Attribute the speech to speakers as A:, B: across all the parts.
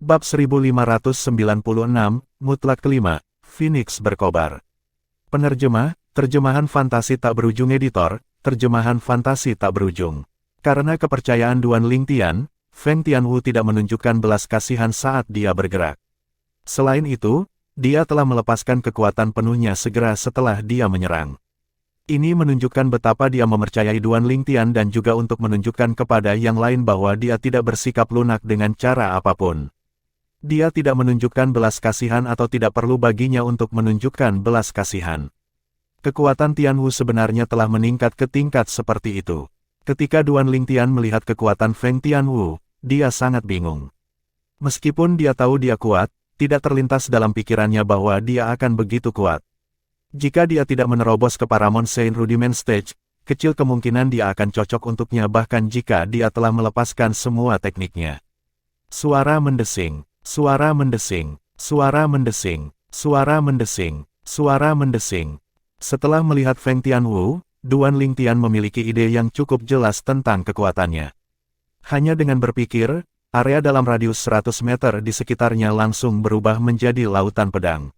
A: Bab 1596, Mutlak kelima, Phoenix berkobar. Penerjemah, terjemahan fantasi tak berujung editor, terjemahan fantasi tak berujung. Karena kepercayaan Duan Lingtian, Feng Tianwu tidak menunjukkan belas kasihan saat dia bergerak. Selain itu, dia telah melepaskan kekuatan penuhnya segera setelah dia menyerang. Ini menunjukkan betapa dia mempercayai Duan Lingtian dan juga untuk menunjukkan kepada yang lain bahwa dia tidak bersikap lunak dengan cara apapun. Dia tidak menunjukkan belas kasihan atau tidak perlu baginya untuk menunjukkan belas kasihan. Kekuatan Tianwu sebenarnya telah meningkat ke tingkat seperti itu. Ketika Duan Lingtian melihat kekuatan Feng Tianwu, dia sangat bingung. Meskipun dia tahu dia kuat, tidak terlintas dalam pikirannya bahwa dia akan begitu kuat. Jika dia tidak menerobos ke Paramount Saint Rudiment Stage, kecil kemungkinan dia akan cocok untuknya bahkan jika dia telah melepaskan semua tekniknya. Suara mendesing, suara mendesing, suara mendesing, suara mendesing, suara mendesing. Setelah melihat Feng Tianwu, Duan Lingtian memiliki ide yang cukup jelas tentang kekuatannya. Hanya dengan berpikir, area dalam radius 100 meter di sekitarnya langsung berubah menjadi lautan pedang.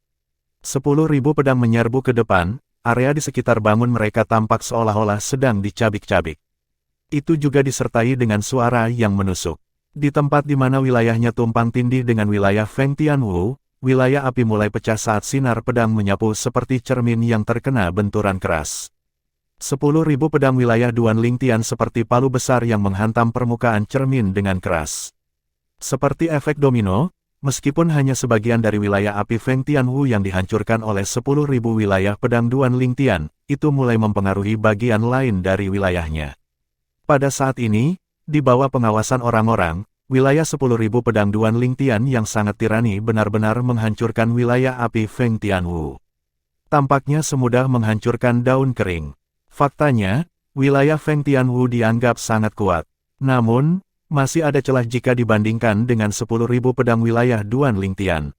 A: 10.000 pedang menyerbu ke depan, area di sekitar bangun mereka tampak seolah-olah sedang dicabik-cabik. Itu juga disertai dengan suara yang menusuk. Di tempat di mana wilayahnya tumpang tindih dengan wilayah Feng Tianwu, wilayah api mulai pecah saat sinar pedang menyapu seperti cermin yang terkena benturan keras. 10.000 pedang wilayah Duan Lingtian seperti palu besar yang menghantam permukaan cermin dengan keras. Seperti efek domino, meskipun hanya sebagian dari wilayah api Feng Tianwu yang dihancurkan oleh 10.000 wilayah pedang Duan Lingtian, itu mulai mempengaruhi bagian lain dari wilayahnya. Pada saat ini, di bawah pengawasan orang-orang, wilayah 10.000 pedang Duan Lingtian yang sangat tirani benar-benar menghancurkan wilayah api Feng Tianwu. Tampaknya semudah menghancurkan daun kering. Faktanya, wilayah Feng Tianwu dianggap sangat kuat. Namun, masih ada celah jika dibandingkan dengan 10.000 pedang wilayah Duan Lingtian.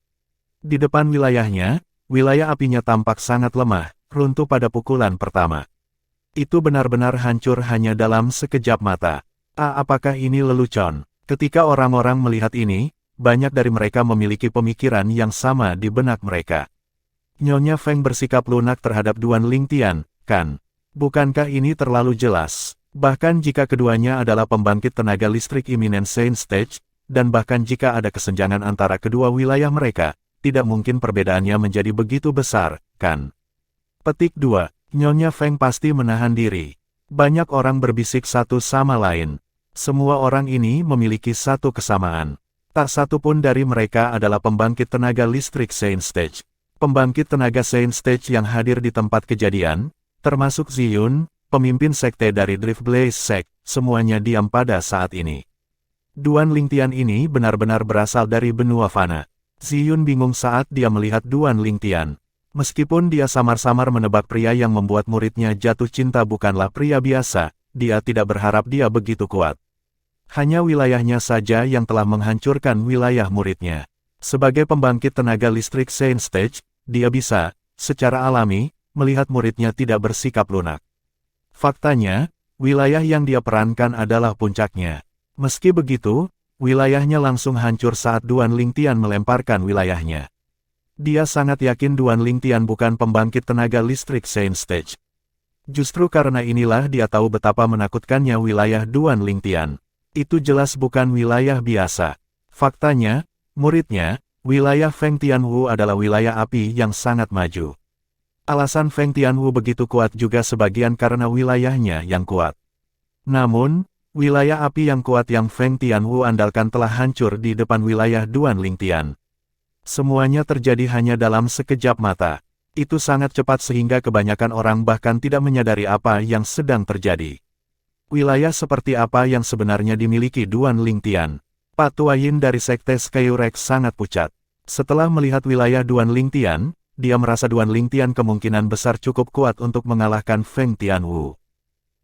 A: Di depan wilayahnya, wilayah apinya tampak sangat lemah, runtuh pada pukulan pertama. Itu benar-benar hancur hanya dalam sekejap mata. Apakah ini lelucon? Ketika orang-orang melihat ini, banyak dari mereka memiliki pemikiran yang sama di benak mereka. Nyonya Feng bersikap lunak terhadap Duan Lingtian, kan? Bukankah ini terlalu jelas? Bahkan jika keduanya adalah pembangkit tenaga listrik Imminent Saint Stage, dan bahkan jika ada kesenjangan antara kedua wilayah mereka, tidak mungkin perbedaannya menjadi begitu besar, kan? Petik 2. Nyonya Feng pasti menahan diri. Banyak orang berbisik satu sama lain. Semua orang ini memiliki satu kesamaan. Tak satu pun dari mereka adalah pembangkit tenaga listrik Saint Stage. Pembangkit tenaga Saint Stage yang hadir di tempat kejadian, termasuk Ziyun, pemimpin sekte dari Drift Blaze Sect, semuanya diam pada saat ini. Duan Lingtian ini benar-benar berasal dari benua fana. Ziyun bingung saat dia melihat Duan Lingtian. Meskipun dia samar-samar menebak pria yang membuat muridnya jatuh cinta bukanlah pria biasa, dia tidak berharap dia begitu kuat. Hanya wilayahnya saja yang telah menghancurkan wilayah muridnya. Sebagai pembangkit tenaga listrik Saint Stage, dia bisa, secara alami, melihat muridnya tidak bersikap lunak. Faktanya, wilayah yang dia perankan adalah puncaknya. Meski begitu, wilayahnya langsung hancur saat Duan Lingtian melemparkan wilayahnya. Dia sangat yakin Duan Lingtian bukan pembangkit tenaga listrik Saint Stage. Justru karena inilah dia tahu betapa menakutkannya wilayah Duan Lingtian. Itu jelas bukan wilayah biasa. Faktanya, muridnya, wilayah Feng Tianwu adalah wilayah api yang sangat maju. Alasan Feng Tianwu begitu kuat juga sebagian karena wilayahnya yang kuat. Namun, wilayah api yang kuat yang Feng Tianwu andalkan telah hancur di depan wilayah Duan Lingtian. Semuanya terjadi hanya dalam sekejap mata. Itu sangat cepat sehingga kebanyakan orang bahkan tidak menyadari apa yang sedang terjadi. Wilayah seperti apa yang sebenarnya dimiliki Duan Lingtian? Pak Tuayin dari Sekte Skyrex sangat pucat. Setelah melihat wilayah Duan Lingtian, dia merasa Duan Lingtian kemungkinan besar cukup kuat untuk mengalahkan Feng Tianwu.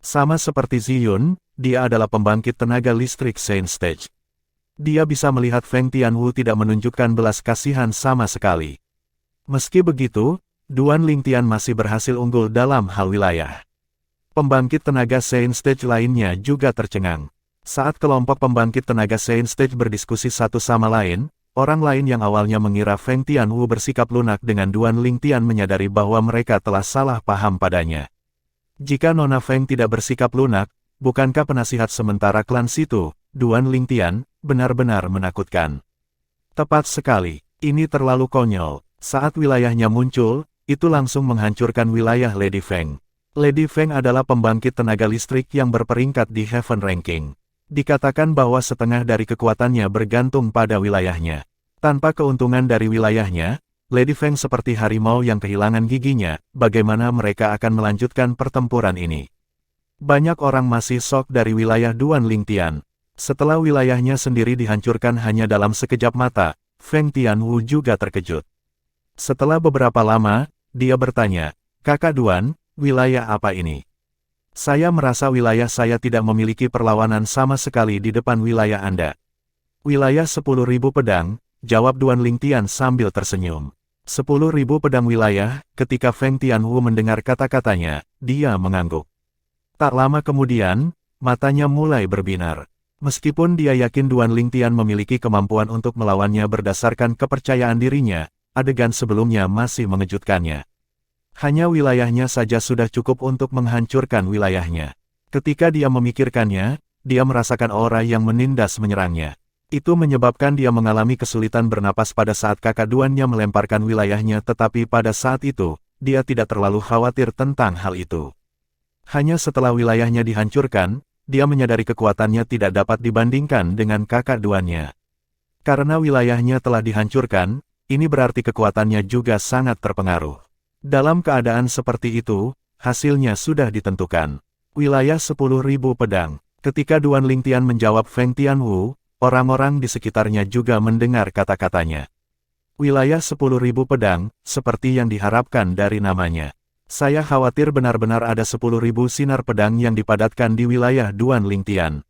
A: Sama seperti Ziyun, dia adalah pembangkit tenaga listrik Saint Stage. Dia bisa melihat Feng Tianwu tidak menunjukkan belas kasihan sama sekali. Meski begitu, Duan Lingtian masih berhasil unggul dalam hal wilayah. Pembangkit tenaga Saint Stage lainnya juga tercengang. Saat kelompok pembangkit tenaga Saint Stage berdiskusi satu sama lain, orang lain yang awalnya mengira Feng Tianwu bersikap lunak dengan Duan Lingtian menyadari bahwa mereka telah salah paham padanya. Jika Nona Feng tidak bersikap lunak, bukankah penasihat sementara klan situ, Duan Lingtian, benar-benar menakutkan? Tepat sekali, ini terlalu konyol. Saat wilayahnya muncul, itu langsung menghancurkan wilayah Lady Feng. Lady Feng adalah pembangkit tenaga listrik yang berperingkat di Heaven Ranking. Dikatakan bahwa setengah dari kekuatannya bergantung pada wilayahnya. Tanpa keuntungan dari wilayahnya, Lady Feng seperti harimau yang kehilangan giginya, bagaimana mereka akan melanjutkan pertempuran ini? Banyak orang masih shock dari wilayah Duan Lingtian. Setelah wilayahnya sendiri dihancurkan hanya dalam sekejap mata, Feng Tianwu juga terkejut. Setelah beberapa lama, dia bertanya, "Kakak Duan, wilayah apa ini?" "Saya merasa wilayah saya tidak memiliki perlawanan sama sekali di depan wilayah Anda." "Wilayah 10.000 pedang," jawab Duan Lingtian sambil tersenyum. 10.000 pedang wilayah. Ketika Feng Tianwu mendengar kata-katanya, dia mengangguk. Tak lama kemudian, matanya mulai berbinar. Meskipun dia yakin Duan Lingtian memiliki kemampuan untuk melawannya berdasarkan kepercayaan dirinya, adegan sebelumnya masih mengejutkannya. Hanya wilayahnya saja sudah cukup untuk menghancurkan wilayahnya. Ketika dia memikirkannya, dia merasakan aura yang menindas menyerangnya. Itu menyebabkan dia mengalami kesulitan bernapas pada saat kakak Duannya melemparkan wilayahnya, tetapi pada saat itu, dia tidak terlalu khawatir tentang hal itu. Hanya setelah wilayahnya dihancurkan, dia menyadari kekuatannya tidak dapat dibandingkan dengan kakak Duannya. Karena wilayahnya telah dihancurkan, ini berarti kekuatannya juga sangat terpengaruh. Dalam keadaan seperti itu, hasilnya sudah ditentukan. Wilayah 10.000 pedang. Ketika Duan Lingtian menjawab Feng Tianwu, orang-orang di sekitarnya juga mendengar kata-katanya. Wilayah 10.000 pedang, seperti yang diharapkan dari namanya. Saya khawatir benar-benar ada 10.000 sinar pedang yang dipadatkan di wilayah Duan Lingtian.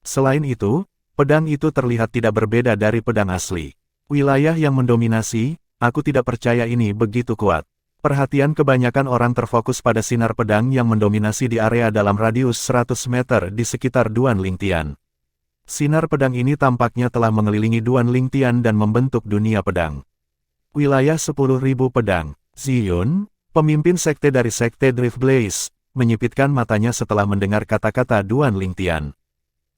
A: Selain itu, pedang itu terlihat tidak berbeda dari pedang asli. Wilayah yang mendominasi, aku tidak percaya ini begitu kuat. Perhatian kebanyakan orang terfokus pada sinar pedang yang mendominasi di area dalam radius 100 meter di sekitar Duan Lingtian. Sinar pedang ini tampaknya telah mengelilingi Duan Lingtian dan membentuk dunia pedang. Wilayah 10.000 pedang. Ziyun, pemimpin sekte dari sekte Drift Blaze, menyipitkan matanya setelah mendengar kata-kata Duan Lingtian.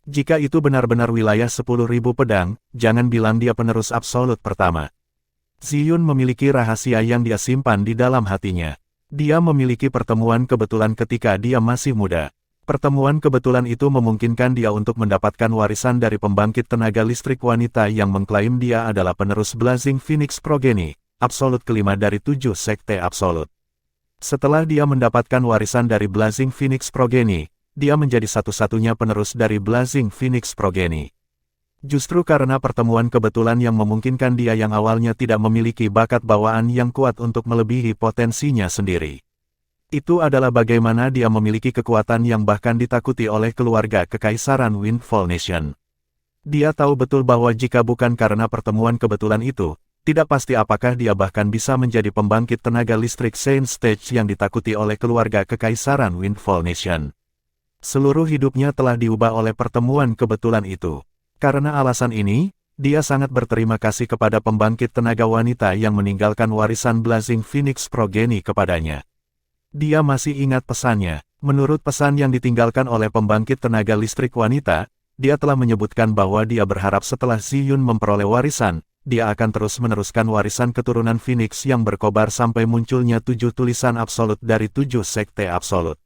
A: Jika itu benar-benar wilayah 10.000 pedang, jangan bilang dia penerus absolut pertama. Ziyun memiliki rahasia yang dia simpan di dalam hatinya. Dia memiliki pertemuan kebetulan ketika dia masih muda. Pertemuan kebetulan itu memungkinkan dia untuk mendapatkan warisan dari pembangkit tenaga listrik wanita yang mengklaim dia adalah penerus Blazing Phoenix Progeny, absolut kelima dari 7 sekte absolut. Setelah dia mendapatkan warisan dari Blazing Phoenix Progeny, dia menjadi satu-satunya penerus dari Blazing Phoenix Progeny. Justru karena pertemuan kebetulan yang memungkinkan dia yang awalnya tidak memiliki bakat bawaan yang kuat untuk melebihi potensinya sendiri. Itu adalah bagaimana dia memiliki kekuatan yang bahkan ditakuti oleh keluarga Kekaisaran Windfall Nation. Dia tahu betul bahwa jika bukan karena pertemuan kebetulan itu, tidak pasti apakah dia bahkan bisa menjadi pembangkit tenaga listrik Saint Stage yang ditakuti oleh keluarga Kekaisaran Windfall Nation. Seluruh hidupnya telah diubah oleh pertemuan kebetulan itu. Karena alasan ini, dia sangat berterima kasih kepada pembangkit tenaga wanita yang meninggalkan warisan Blazing Phoenix Progeny kepadanya. Dia masih ingat pesannya. Menurut pesan yang ditinggalkan oleh pembangkit tenaga listrik wanita, dia telah menyebutkan bahwa dia berharap setelah Ziyun memperoleh warisan, dia akan terus meneruskan warisan keturunan Phoenix yang berkobar sampai munculnya 7 tulisan absolut dari 7 sekte absolut.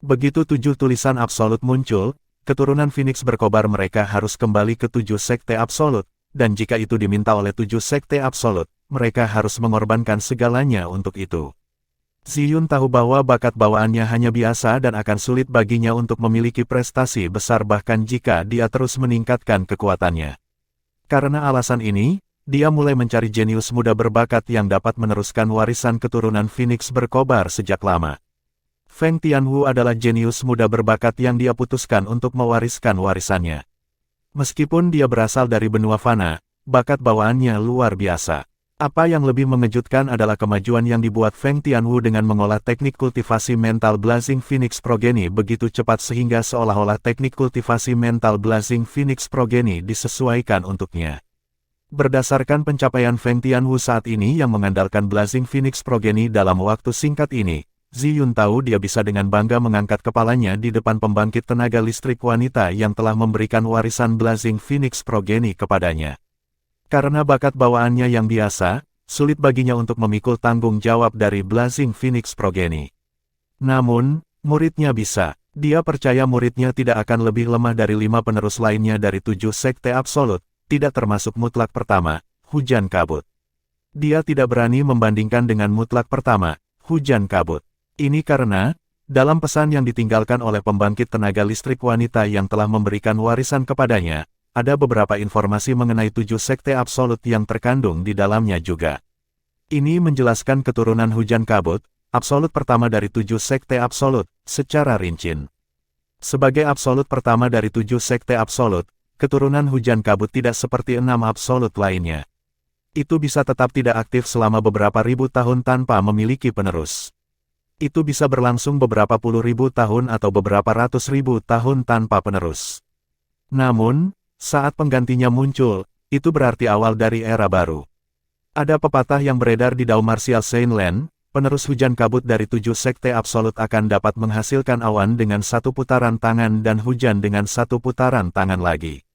A: Begitu 7 tulisan absolut muncul, keturunan Phoenix berkobar mereka harus kembali ke 7 sekte absolut, dan jika itu diminta oleh 7 sekte absolut, mereka harus mengorbankan segalanya untuk itu. Ziyun tahu bahwa bakat bawaannya hanya biasa dan akan sulit baginya untuk memiliki prestasi besar bahkan jika dia terus meningkatkan kekuatannya. Karena alasan ini, dia mulai mencari jenius muda berbakat yang dapat meneruskan warisan keturunan Phoenix berkobar sejak lama. Feng Tianwu adalah jenius muda berbakat yang dia putuskan untuk mewariskan warisannya. Meskipun dia berasal dari benua fana, bakat bawaannya luar biasa. Apa yang lebih mengejutkan adalah kemajuan yang dibuat Feng Tianwu dengan mengolah teknik kultivasi mental Blazing Phoenix Progeny begitu cepat sehingga seolah-olah teknik kultivasi mental Blazing Phoenix Progeny disesuaikan untuknya. Berdasarkan pencapaian Feng Tianwu saat ini yang mengandalkan Blazing Phoenix Progeny dalam waktu singkat ini, Ziyun tahu dia bisa dengan bangga mengangkat kepalanya di depan pembangkit tenaga listrik wanita yang telah memberikan warisan Blazing Phoenix Progeny kepadanya. Karena bakat bawaannya yang biasa, sulit baginya untuk memikul tanggung jawab dari Blazing Phoenix Progeny. Namun, muridnya bisa. Dia percaya muridnya tidak akan lebih lemah dari 5 penerus lainnya dari 7 sekte absolut, tidak termasuk mutlak pertama, hujan kabut. Dia tidak berani membandingkan dengan mutlak pertama, hujan kabut. Ini karena, dalam pesan yang ditinggalkan oleh pembangkit tenaga listrik wanita yang telah memberikan warisan kepadanya, ada beberapa informasi mengenai 7 sekte absolut yang terkandung di dalamnya juga. Ini menjelaskan keturunan hujan kabut, absolut pertama dari 7 sekte absolut, secara rinci. Sebagai absolut pertama dari 7 sekte absolut, keturunan hujan kabut tidak seperti 6 absolut lainnya. Itu bisa tetap tidak aktif selama beberapa ribu tahun tanpa memiliki penerus. Itu bisa berlangsung beberapa puluh ribu tahun atau beberapa ratus ribu tahun tanpa penerus. Namun, saat penggantinya muncul, itu berarti awal dari era baru. Ada pepatah yang beredar di Dao Martial Seinland, penerus hujan kabut dari 7 sekte absolut akan dapat menghasilkan awan dengan 1 putaran tangan dan hujan dengan 1 putaran tangan lagi.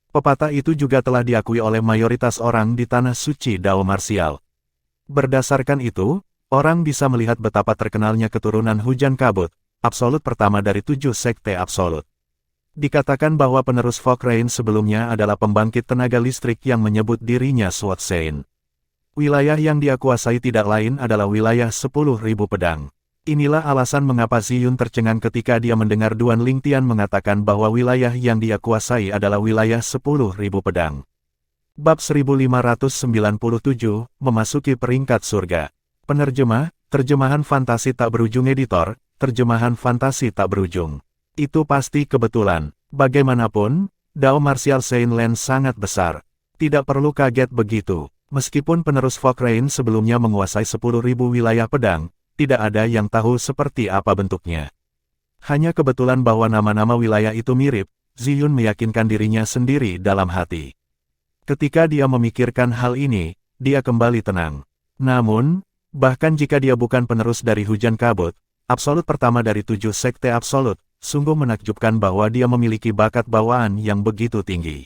A: Pepatah itu juga telah diakui oleh mayoritas orang di tanah suci Dao Martial. Berdasarkan itu, orang bisa melihat betapa terkenalnya keturunan hujan kabut, absolut pertama dari 7 sekte absolut. Dikatakan bahwa penerus Fog Rain sebelumnya adalah pembangkit tenaga listrik yang menyebut dirinya Sword Saint. Wilayah yang dia kuasai tidak lain adalah wilayah 10.000 pedang. Inilah alasan mengapa Ziyun tercengang ketika dia mendengar Duan Lingtian mengatakan bahwa wilayah yang dia kuasai adalah wilayah 10.000 pedang. Bab 1597, Memasuki Peringkat Surga. Penerjemah, Terjemahan Fantasi Tak Berujung Editor, Terjemahan Fantasi Tak Berujung. Itu pasti kebetulan. Bagaimanapun, Dao Martial Seinland sangat besar. Tidak perlu kaget begitu. Meskipun penerus Fog Rain sebelumnya menguasai 10.000 wilayah pedang, tidak ada yang tahu seperti apa bentuknya. Hanya kebetulan bahwa nama-nama wilayah itu mirip, Ziyun meyakinkan dirinya sendiri dalam hati. Ketika dia memikirkan hal ini, dia kembali tenang. Namun, bahkan jika dia bukan penerus dari hujan kabut, absolut pertama dari 7 sekte absolut, sungguh menakjubkan bahwa dia memiliki bakat bawaan yang begitu tinggi.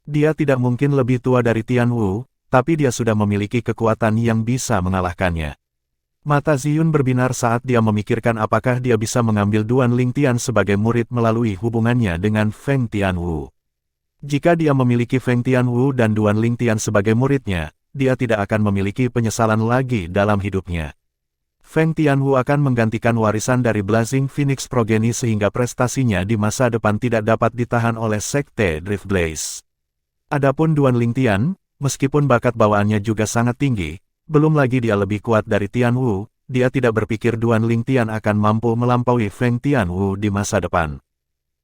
A: Dia tidak mungkin lebih tua dari Tianwu, tapi dia sudah memiliki kekuatan yang bisa mengalahkannya. Mata Ziyun berbinar saat dia memikirkan apakah dia bisa mengambil Duan Lingtian sebagai murid melalui hubungannya dengan Feng Tianwu. Jika dia memiliki Feng Tianwu dan Duan Lingtian sebagai muridnya, dia tidak akan memiliki penyesalan lagi dalam hidupnya. Feng Tianwu akan menggantikan warisan dari Blazing Phoenix Progeny sehingga prestasinya di masa depan tidak dapat ditahan oleh Sekte Drift Blaze. Adapun Duan Lingtian, meskipun bakat bawaannya juga sangat tinggi, belum lagi dia lebih kuat dari Tianwu, dia tidak berpikir Duan Lingtian akan mampu melampaui Feng Tianwu di masa depan.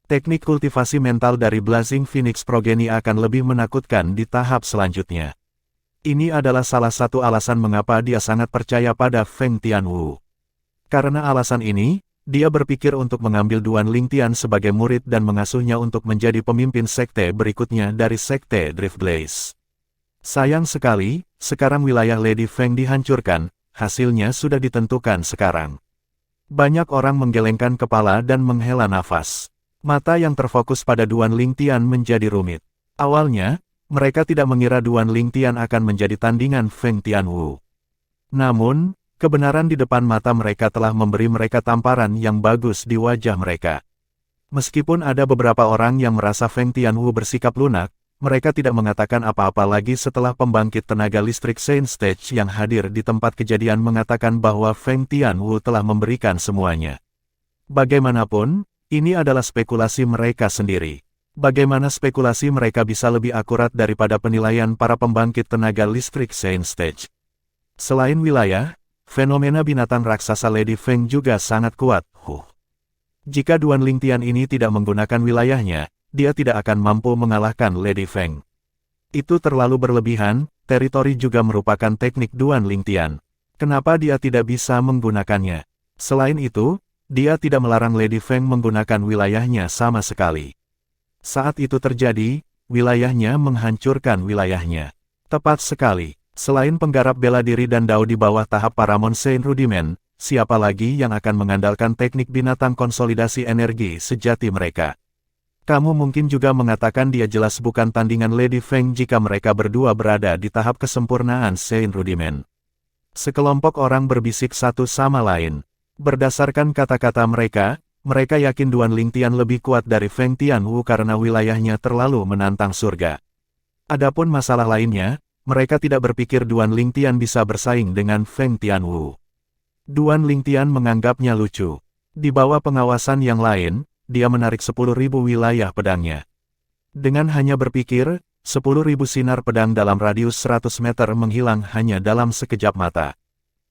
A: Teknik kultivasi mental dari Blazing Phoenix Progeny akan lebih menakutkan di tahap selanjutnya. Ini adalah salah satu alasan mengapa dia sangat percaya pada Feng Tianwu. Karena alasan ini, dia berpikir untuk mengambil Duan Lingtian sebagai murid dan mengasuhnya untuk menjadi pemimpin sekte berikutnya dari Sekte Drift Blaze. Sayang sekali, sekarang wilayah Lady Feng dihancurkan, hasilnya sudah ditentukan sekarang. Banyak orang menggelengkan kepala dan menghela nafas. Mata yang terfokus pada Duan Lingtian menjadi rumit. Awalnya, mereka tidak mengira Duan Lingtian akan menjadi tandingan Feng Tianwu. Namun, kebenaran di depan mata mereka telah memberi mereka tamparan yang bagus di wajah mereka. Meskipun ada beberapa orang yang merasa Feng Tianwu bersikap lunak, mereka tidak mengatakan apa-apa lagi setelah pembangkit tenaga listrik Saint Stage yang hadir di tempat kejadian mengatakan bahwa Feng Tianwu telah memberikan semuanya. Bagaimanapun, ini adalah spekulasi mereka sendiri. Bagaimana spekulasi mereka bisa lebih akurat daripada penilaian para pembangkit tenaga listrik Saint Stage? Selain wilayah, fenomena binatang raksasa Lady Feng juga sangat kuat. Jika Duan Lingtian ini tidak menggunakan wilayahnya, dia tidak akan mampu mengalahkan Lady Feng. Itu terlalu berlebihan, teritori juga merupakan teknik Duan Lingtian. Kenapa dia tidak bisa menggunakannya? Selain itu, dia tidak melarang Lady Feng menggunakan wilayahnya sama sekali. Saat itu terjadi, wilayahnya menghancurkan wilayahnya. Tepat sekali. Selain penggarap bela diri dan Dao di bawah tahap Paramount Saint Rudiment, siapa lagi yang akan mengandalkan teknik binatang konsolidasi energi sejati mereka? Kamu mungkin juga mengatakan dia jelas bukan tandingan Lady Feng jika mereka berdua berada di tahap kesempurnaan Saint Rudiment. Sekelompok orang berbisik satu sama lain. Berdasarkan kata-kata mereka, mereka yakin Duan Lingtian lebih kuat dari Feng Tianwu karena wilayahnya terlalu menantang surga. Adapun masalah lainnya, mereka tidak berpikir Duan Lingtian bisa bersaing dengan Feng Tianwu. Duan Lingtian menganggapnya lucu. Di bawah pengawasan yang lain, dia menarik 10.000 wilayah pedangnya. Dengan hanya berpikir, 10.000 sinar pedang dalam radius 100 meter menghilang hanya dalam sekejap mata.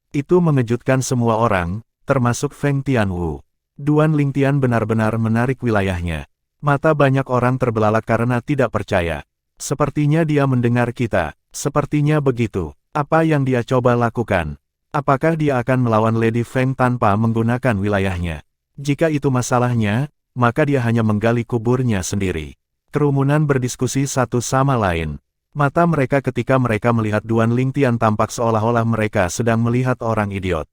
A: Itu mengejutkan semua orang, termasuk Feng Tianwu. Duan Lingtian benar-benar menarik wilayahnya. Mata banyak orang terbelalak karena tidak percaya. Sepertinya dia mendengar kita. Sepertinya begitu. Apa yang dia coba lakukan? Apakah dia akan melawan Lady Feng tanpa menggunakan wilayahnya? Jika itu masalahnya, maka dia hanya menggali kuburnya sendiri. Kerumunan berdiskusi satu sama lain. Mata mereka ketika mereka melihat Duan Lingtian tampak seolah-olah mereka sedang melihat orang idiot.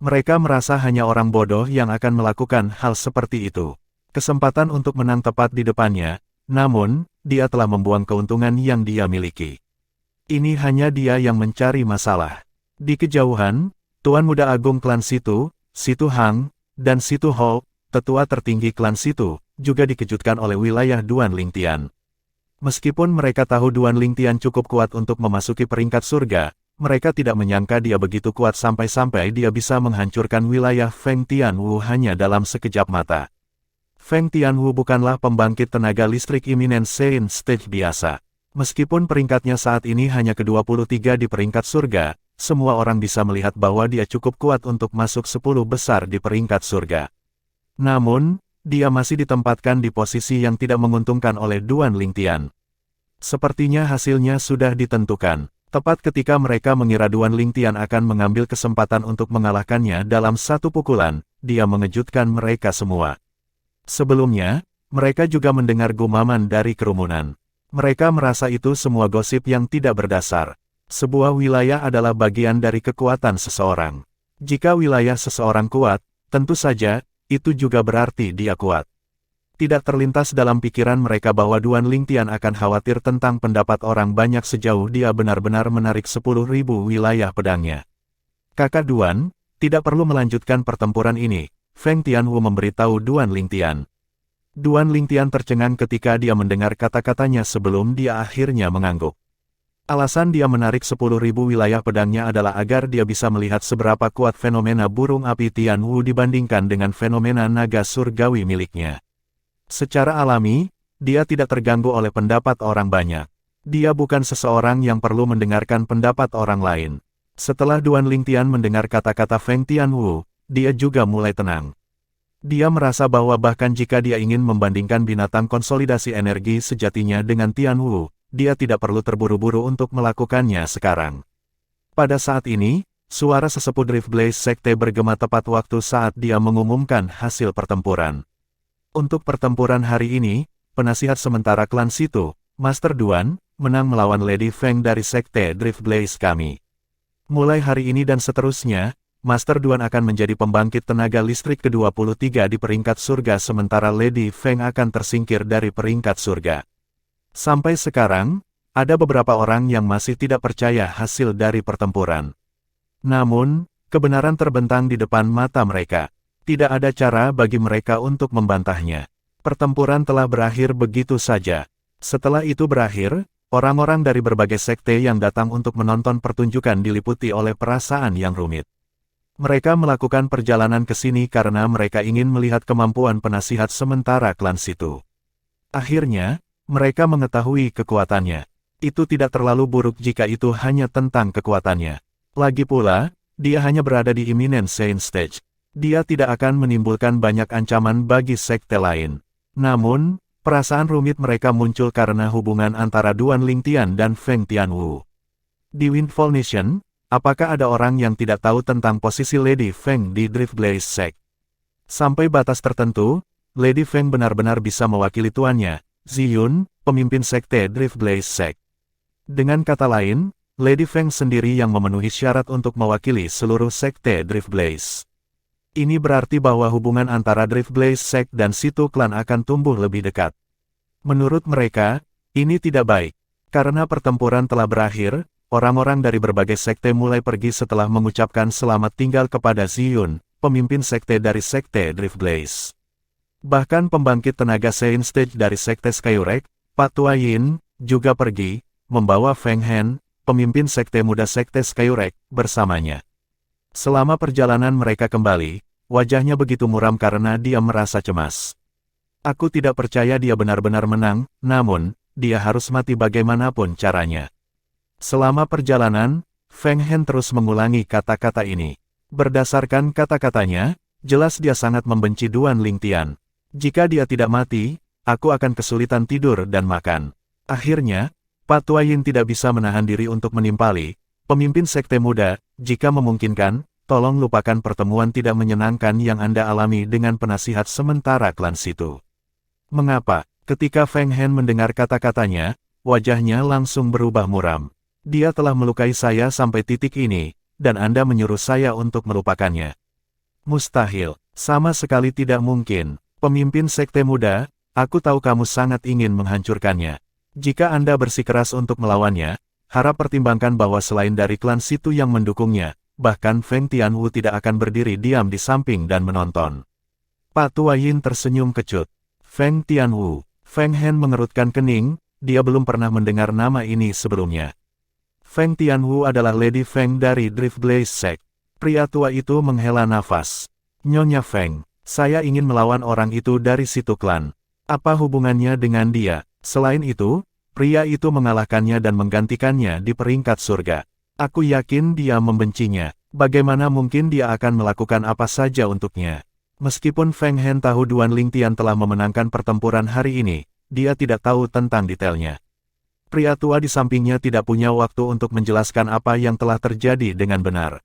A: Mereka merasa hanya orang bodoh yang akan melakukan hal seperti itu. Kesempatan untuk menang tepat di depannya, namun, dia telah membuang keuntungan yang dia miliki. Ini hanya dia yang mencari masalah. Di kejauhan, Tuan Muda Agung klan Situ, Situ Hang, dan Situ Ho, tetua tertinggi klan Situ, juga dikejutkan oleh wilayah Duan Lingtian. Meskipun mereka tahu Duan Lingtian cukup kuat untuk memasuki peringkat surga, mereka tidak menyangka dia begitu kuat sampai-sampai dia bisa menghancurkan wilayah Feng Tianwu hanya dalam sekejap mata. Feng Tianwu bukanlah pembangkit tenaga listrik Eminent Saint Stage biasa. Meskipun peringkatnya saat ini hanya ke-23 di peringkat surga, semua orang bisa melihat bahwa dia cukup kuat untuk masuk 10 besar di peringkat surga. Namun, dia masih ditempatkan di posisi yang tidak menguntungkan oleh Duan Lingtian. Sepertinya hasilnya sudah ditentukan. Tepat ketika mereka mengira Duan Lingtian akan mengambil kesempatan untuk mengalahkannya dalam satu pukulan, dia mengejutkan mereka semua. Sebelumnya, mereka juga mendengar gumaman dari kerumunan. Mereka merasa itu semua gosip yang tidak berdasar. Sebuah wilayah adalah bagian dari kekuatan seseorang. Jika wilayah seseorang kuat, tentu saja, itu juga berarti dia kuat. Tidak terlintas dalam pikiran mereka bahwa Duan Lingtian akan khawatir tentang pendapat orang banyak sejauh dia benar-benar menarik 10.000 wilayah pedangnya. Kakak Duan, tidak perlu melanjutkan pertempuran ini, Feng Tianwu memberitahu Duan Lingtian. Duan Lingtian tercengang ketika dia mendengar kata-katanya sebelum dia akhirnya mengangguk. Alasan dia menarik 10.000 wilayah pedangnya adalah agar dia bisa melihat seberapa kuat fenomena burung api Tianwu dibandingkan dengan fenomena naga surgawi miliknya. Secara alami, dia tidak terganggu oleh pendapat orang banyak. Dia bukan seseorang yang perlu mendengarkan pendapat orang lain. Setelah Duan Lingtian mendengar kata-kata Feng Tianwu, dia juga mulai tenang. Dia merasa bahwa bahkan jika dia ingin membandingkan binatang konsolidasi energi sejatinya dengan Tianwu, dia tidak perlu terburu-buru untuk melakukannya sekarang. Pada saat ini, suara sesepuh Drift Blaze Sekte bergema tepat waktu saat dia mengumumkan hasil pertempuran. Untuk pertempuran hari ini, penasihat sementara klan Situ, Master Duan, menang melawan Lady Feng dari Sekte Drift Blaze kami. Mulai hari ini dan seterusnya, Master Duan akan menjadi pembangkit tenaga listrik ke-23 di peringkat surga sementara Lady Feng akan tersingkir dari peringkat surga. Sampai sekarang, ada beberapa orang yang masih tidak percaya hasil dari pertempuran. Namun, kebenaran terbentang di depan mata mereka. Tidak ada cara bagi mereka untuk membantahnya. Pertempuran telah berakhir begitu saja. Setelah itu berakhir, orang-orang dari berbagai sekte yang datang untuk menonton pertunjukan diliputi oleh perasaan yang rumit. Mereka melakukan perjalanan ke sini karena mereka ingin melihat kemampuan penasihat sementara klan Situ. Akhirnya, mereka mengetahui kekuatannya. Itu tidak terlalu buruk jika itu hanya tentang kekuatannya. Lagi pula, dia hanya berada di Eminent Saint Stage. Dia tidak akan menimbulkan banyak ancaman bagi sekte lain. Namun, perasaan rumit mereka muncul karena hubungan antara Duan Lingtian dan Feng Tianwu. Di Windfall Nation, apakah ada orang yang tidak tahu tentang posisi Lady Feng di Drift Blaze Sect? Sampai batas tertentu, Lady Feng benar-benar bisa mewakili tuannya, Ziyun, pemimpin sekte Drift Blaze Sect. Dengan kata lain, Lady Feng sendiri yang memenuhi syarat untuk mewakili seluruh sekte Drift Blaze. Ini berarti bahwa hubungan antara Drift Blaze Sect dan Situ Klan akan tumbuh lebih dekat. Menurut mereka, ini tidak baik. Karena pertempuran telah berakhir, orang-orang dari berbagai sekte mulai pergi setelah mengucapkan selamat tinggal kepada Ziyun, pemimpin sekte dari sekte Drift Blaze. Bahkan pembangkit tenaga Sein Stage dari sekte Skyurek, Pak Tua Yin, juga pergi, membawa Feng Hen, pemimpin sekte muda sekte Skyurek, bersamanya. Selama perjalanan mereka kembali, wajahnya begitu muram karena dia merasa cemas. Aku tidak percaya dia benar-benar menang, namun, dia harus mati bagaimanapun caranya. Selama perjalanan, Feng Hen terus mengulangi kata-kata ini. Berdasarkan kata-katanya, jelas dia sangat membenci Duan Lingtian. Jika dia tidak mati, aku akan kesulitan tidur dan makan. Akhirnya, Pak Tua Yin tidak bisa menahan diri untuk menimpali, pemimpin sekte muda, jika memungkinkan, tolong lupakan pertemuan tidak menyenangkan yang Anda alami dengan penasihat sementara klan Situ. Mengapa? Ketika Feng Hen mendengar kata-katanya, wajahnya langsung berubah muram. Dia telah melukai saya sampai titik ini, dan Anda menyuruh saya untuk melupakannya. Mustahil, sama sekali tidak mungkin. Pemimpin sekte muda, aku tahu kamu sangat ingin menghancurkannya. Jika Anda bersikeras untuk melawannya, harap pertimbangkan bahwa selain dari klan Situ yang mendukungnya, bahkan Feng Tianwu tidak akan berdiri diam di samping dan menonton. Pak Tua Yin tersenyum kecut. Feng Tianwu. Feng Hen mengerutkan kening, dia belum pernah mendengar nama ini sebelumnya. Feng Tianwu adalah Lady Feng dari Drift Blaze Sect. Pria tua itu menghela nafas. Nyonya Feng, saya ingin melawan orang itu dari Situ Klan. Apa hubungannya dengan dia? Selain itu, pria itu mengalahkannya dan menggantikannya di peringkat surga. Aku yakin dia membencinya. Bagaimana mungkin dia akan melakukan apa saja untuknya? Meskipun Feng Hen tahu Duan Lingtian telah memenangkan pertempuran hari ini, dia tidak tahu tentang detailnya. Pria tua di sampingnya tidak punya waktu untuk menjelaskan apa yang telah terjadi dengan benar.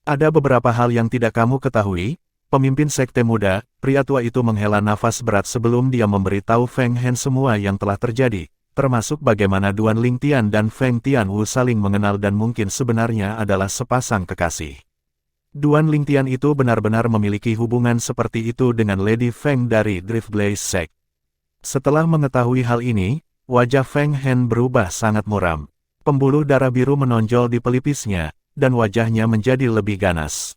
A: Ada beberapa hal yang tidak kamu ketahui, pemimpin sekte muda. Pria tua itu menghela nafas berat sebelum dia memberitahu Feng Hen semua yang telah terjadi, termasuk bagaimana Duan Lingtian dan Feng Tianwu saling mengenal dan mungkin sebenarnya adalah sepasang kekasih. Duan Lingtian itu benar-benar memiliki hubungan seperti itu dengan Lady Feng dari Drift Blaze Sect. Setelah mengetahui hal ini, wajah Feng Hen berubah sangat muram. Pembuluh darah biru menonjol di pelipisnya, dan wajahnya menjadi lebih ganas.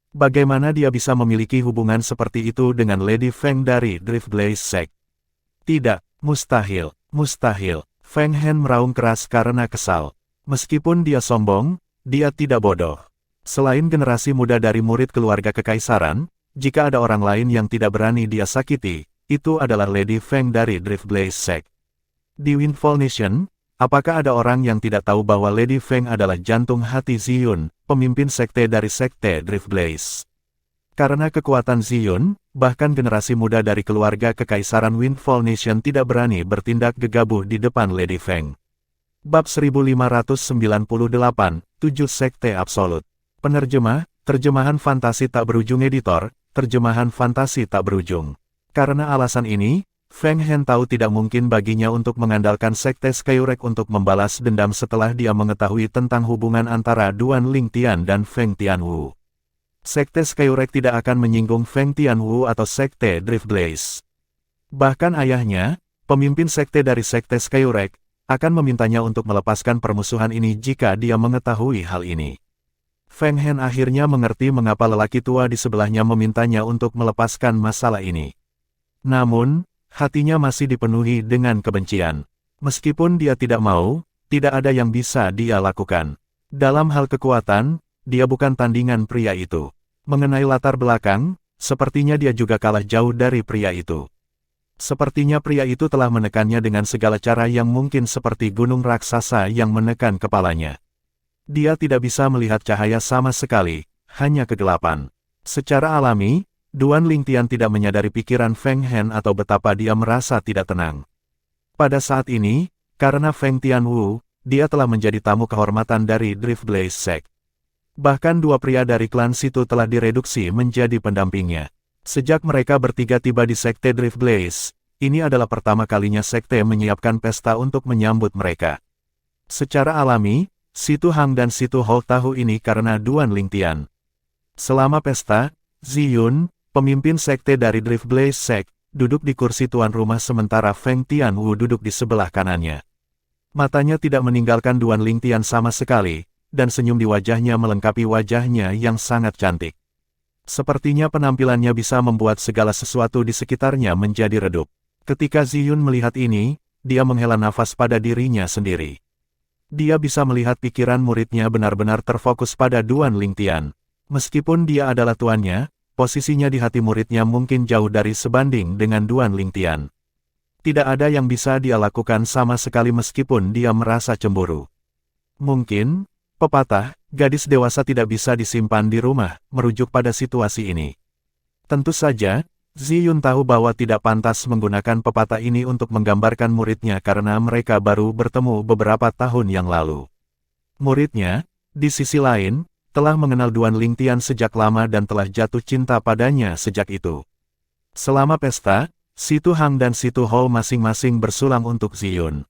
A: Bagaimana dia bisa memiliki hubungan seperti itu dengan Lady Feng dari Drift Blaze Sect? Tidak, mustahil, mustahil. Feng Hen meraung keras karena kesal. Meskipun dia sombong, dia tidak bodoh. Selain generasi muda dari murid keluarga kekaisaran, jika ada orang lain yang tidak berani dia sakiti, itu adalah Lady Feng dari Drift Blaze Sect. Di Windfall Nation, apakah ada orang yang tidak tahu bahwa Lady Feng adalah jantung hati Ziyun, pemimpin sekte dari sekte Drift Blaze? Karena kekuatan Ziyun, bahkan generasi muda dari keluarga kekaisaran Windfall Nation tidak berani bertindak gegabah di depan Lady Feng. Bab 1598, 7 Sekte Absolut. Penerjemah, terjemahan fantasi tak berujung editor, terjemahan fantasi tak berujung. Karena alasan ini, Feng Hen tahu tidak mungkin baginya untuk mengandalkan sekte Skyurek untuk membalas dendam setelah dia mengetahui tentang hubungan antara Duan Lingtian dan Feng Tianwu. Sekte Skyurek tidak akan menyinggung Feng Tianwu atau sekte Drift Blaze. Bahkan ayahnya, pemimpin sekte dari sekte Skyurek, akan memintanya untuk melepaskan permusuhan ini jika dia mengetahui hal ini. Feng Hen akhirnya mengerti mengapa lelaki tua di sebelahnya memintanya untuk melepaskan masalah ini. Namun, hatinya masih dipenuhi dengan kebencian. Meskipun dia tidak mau, tidak ada yang bisa dia lakukan. Dalam hal kekuatan, dia bukan tandingan pria itu. Mengenai latar belakang, sepertinya dia juga kalah jauh dari pria itu. Sepertinya pria itu telah menekannya dengan segala cara yang mungkin seperti gunung raksasa yang menekan kepalanya. Dia tidak bisa melihat cahaya sama sekali, hanya kegelapan. Secara alami, Duan Lingtian tidak menyadari pikiran Feng Hen atau betapa dia merasa tidak tenang. Pada saat ini, karena Feng Tianwu, dia telah menjadi tamu kehormatan dari Drift Blaze Sect. Bahkan dua pria dari klan Situ telah direduksi menjadi pendampingnya. Sejak mereka bertiga tiba di sekte Drift Blaze, ini adalah pertama kalinya sekte menyiapkan pesta untuk menyambut mereka. Secara alami, Situ Hang dan Situ Hou tahu ini karena Duan Lingtian. Selama pesta, Ziyun, pemimpin sekte dari Drift Blaze Sect, duduk di kursi tuan rumah sementara Feng Tianwu duduk di sebelah kanannya. Matanya tidak meninggalkan Duan Lingtian sama sekali, dan senyum di wajahnya melengkapi wajahnya yang sangat cantik. Sepertinya penampilannya bisa membuat segala sesuatu di sekitarnya menjadi redup. Ketika Ziyun melihat ini, dia menghela nafas pada dirinya sendiri. Dia bisa melihat pikiran muridnya benar-benar terfokus pada Duan Lingtian. Meskipun dia adalah tuannya, posisinya di hati muridnya mungkin jauh dari sebanding dengan Duan Lingtian. Tidak ada yang bisa dia lakukan sama sekali meskipun dia merasa cemburu. Mungkin, pepatah, gadis dewasa tidak bisa disimpan di rumah, merujuk pada situasi ini. Tentu saja, Ziyun tahu bahwa tidak pantas menggunakan pepatah ini untuk menggambarkan muridnya karena mereka baru bertemu beberapa tahun yang lalu. Muridnya, di sisi lain, telah mengenal Duan Lingtian sejak lama dan telah jatuh cinta padanya sejak itu. Selama pesta, Situ Hang dan Situ Hou masing-masing bersulang untuk Ziyun.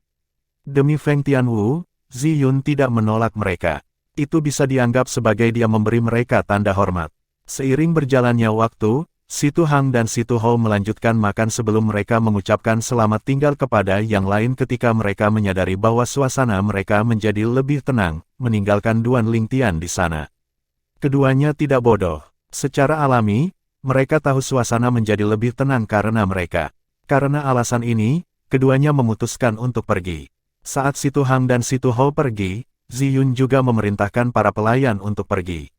A: Demi Feng Tianwu, Ziyun tidak menolak mereka. Itu bisa dianggap sebagai dia memberi mereka tanda hormat. Seiring berjalannya waktu, Situ Hang dan Situ Hou melanjutkan makan sebelum mereka mengucapkan selamat tinggal kepada yang lain ketika mereka menyadari bahwa suasana mereka menjadi lebih tenang, meninggalkan Duan Lingtian di sana. Keduanya tidak bodoh. Secara alami, mereka tahu suasana menjadi lebih tenang karena mereka. Karena alasan ini, keduanya memutuskan untuk pergi. Saat Situ Hang dan Situ Hou pergi, Ziyun juga memerintahkan para pelayan untuk pergi.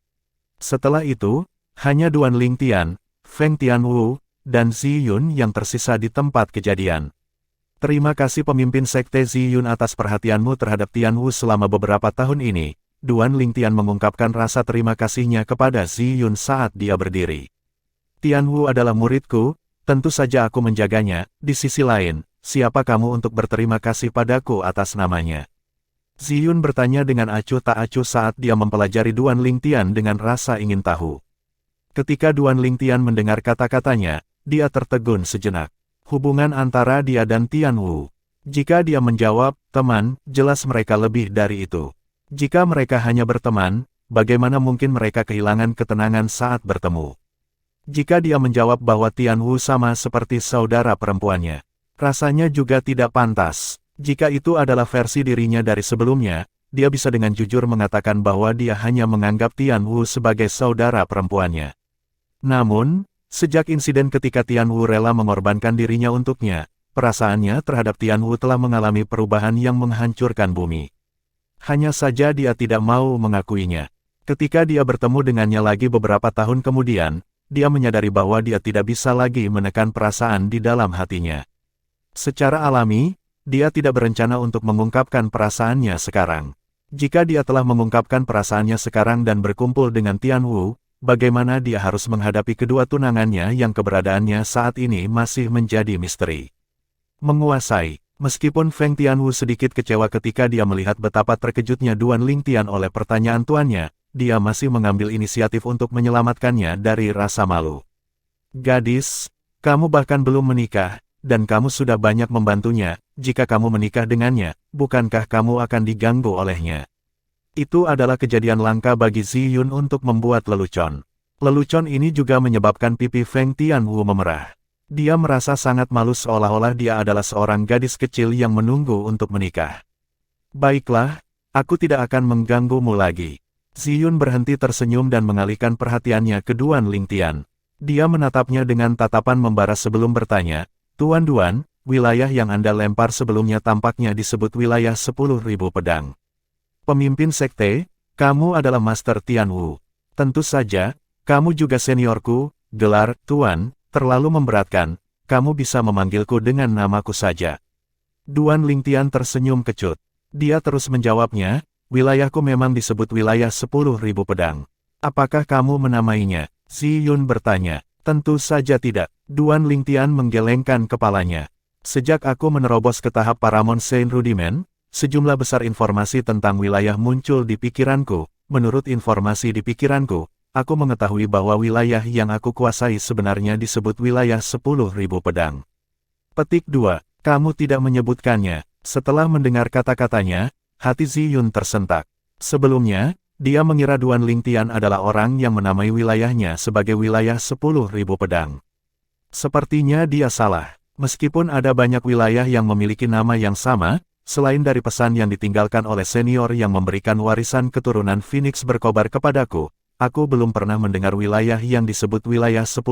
A: Setelah itu, hanya Duan Lingtian, Feng Tianwu, dan Ziyun yang tersisa di tempat kejadian. Terima kasih pemimpin sekte Ziyun atas perhatianmu terhadap Tianwu selama beberapa tahun ini. Duan Lingtian mengungkapkan rasa terima kasihnya kepada Ziyun saat dia berdiri. Tianwu adalah muridku, tentu saja aku menjaganya. Di sisi lain, siapa kamu untuk berterima kasih padaku atas namanya? Ziyun bertanya dengan acuh tak acuh saat dia mempelajari Duan Lingtian dengan rasa ingin tahu. Ketika Duan Lingtian mendengar kata-katanya, dia tertegun sejenak. Hubungan antara dia dan Tianwu. Jika dia menjawab, teman, jelas mereka lebih dari itu. Jika mereka hanya berteman, bagaimana mungkin mereka kehilangan ketenangan saat bertemu? Jika dia menjawab bahwa Tianwu sama seperti saudara perempuannya, rasanya juga tidak pantas. Jika itu adalah versi dirinya dari sebelumnya, dia bisa dengan jujur mengatakan bahwa dia hanya menganggap Tianwu sebagai saudara perempuannya. Namun, sejak insiden ketika Tianwu rela mengorbankan dirinya untuknya, perasaannya terhadap Tianwu telah mengalami perubahan yang menghancurkan bumi. Hanya saja dia tidak mau mengakuinya. Ketika dia bertemu dengannya lagi beberapa tahun kemudian, dia menyadari bahwa dia tidak bisa lagi menekan perasaan di dalam hatinya. Secara alami, dia tidak berencana untuk mengungkapkan perasaannya sekarang. Jika dia telah mengungkapkan perasaannya sekarang dan berkumpul dengan Tianwu, bagaimana dia harus menghadapi kedua tunangannya yang keberadaannya saat ini masih menjadi misteri. Menguasai. Meskipun Feng Tianwu sedikit kecewa ketika dia melihat betapa terkejutnya Duan Lingtian oleh pertanyaan tuannya, dia masih mengambil inisiatif untuk menyelamatkannya dari rasa malu. Gadis, kamu bahkan belum menikah, dan kamu sudah banyak membantunya. Jika kamu menikah dengannya, bukankah kamu akan diganggu olehnya? Itu adalah kejadian langka bagi Ziyun untuk membuat lelucon. Lelucon ini juga menyebabkan pipi Feng Tianwu memerah. Dia merasa sangat malu seolah-olah dia adalah seorang gadis kecil yang menunggu untuk menikah. Baiklah, aku tidak akan mengganggumu lagi. Ziyun berhenti tersenyum dan mengalihkan perhatiannya ke Duan Lingtian. Dia menatapnya dengan tatapan membara sebelum bertanya, Tuan Duan, wilayah yang Anda lempar sebelumnya tampaknya disebut wilayah 10.000 pedang. Pemimpin sekte, kamu adalah Master Tianwu. Tentu saja, kamu juga seniorku, gelar, Tuan, terlalu memberatkan, kamu bisa memanggilku dengan namaku saja. Duan Lingtian tersenyum kecut. Dia terus menjawabnya, wilayahku memang disebut wilayah 10.000 pedang. Apakah kamu menamainya? Ziyun bertanya. Tentu saja tidak. Duan Lingtian menggelengkan kepalanya. Sejak aku menerobos ke tahap Paramount Saint Rudiment, sejumlah besar informasi tentang wilayah muncul di pikiranku. Menurut informasi di pikiranku, aku mengetahui bahwa wilayah yang aku kuasai sebenarnya disebut wilayah 10.000 pedang. Petik 2. Kamu tidak menyebutkannya. Setelah mendengar kata-katanya, Hati Ziyun tersentak. Sebelumnya, dia mengira Duan Lingtian adalah orang yang menamai wilayahnya sebagai wilayah 10.000 pedang. Sepertinya dia salah. Meskipun ada banyak wilayah yang memiliki nama yang sama, selain dari pesan yang ditinggalkan oleh senior yang memberikan warisan keturunan Phoenix berkobar kepadaku, aku belum pernah mendengar wilayah yang disebut wilayah 10.000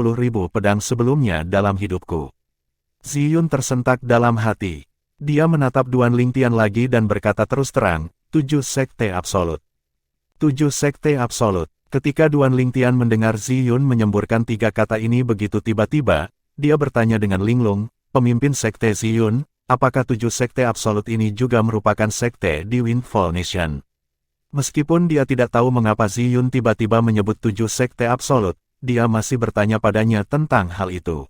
A: pedang sebelumnya dalam hidupku. Ziyun tersentak dalam hati. Dia menatap Duan Lingtian lagi dan berkata terus terang, 7 sekte absolut. 7 sekte absolut. Ketika Duan Lingtian mendengar Ziyun menyemburkan 3 kata ini begitu tiba-tiba, dia bertanya dengan linglung, pemimpin sekte Ziyun, apakah 7 sekte absolut ini juga merupakan sekte di Windfall Nation? Meskipun dia tidak tahu mengapa Ziyun tiba-tiba menyebut 7 sekte absolut, dia masih bertanya padanya tentang hal itu.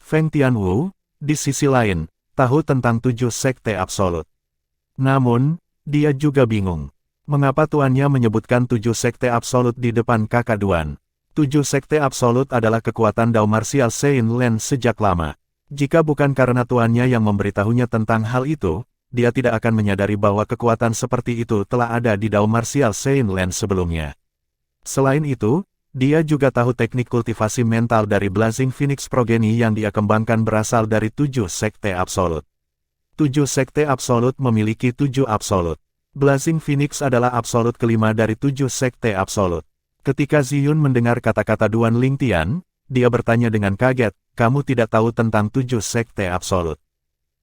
A: Feng Tianwu, di sisi lain, tahu tentang 7 sekte absolut. Namun, dia juga bingung. Mengapa tuannya menyebutkan 7 sekte absolut di depan kakak Duan? 7 sekte absolut adalah kekuatan Dao Martial Saint Lan sejak lama. Jika bukan karena tuannya yang memberitahunya tentang hal itu, dia tidak akan menyadari bahwa kekuatan seperti itu telah ada di Dao Martial Saint Lan sebelumnya. Selain itu, dia juga tahu teknik kultivasi mental dari Blazing Phoenix Progeny yang dia kembangkan berasal dari 7 sekte absolut. 7 sekte absolut memiliki 7 absolut. Blazing Phoenix adalah absolut kelima dari 7 sekte absolut. Ketika Ziyun mendengar kata-kata Duan Lingtian, dia bertanya dengan kaget, kamu tidak tahu tentang 7 sekte absolut.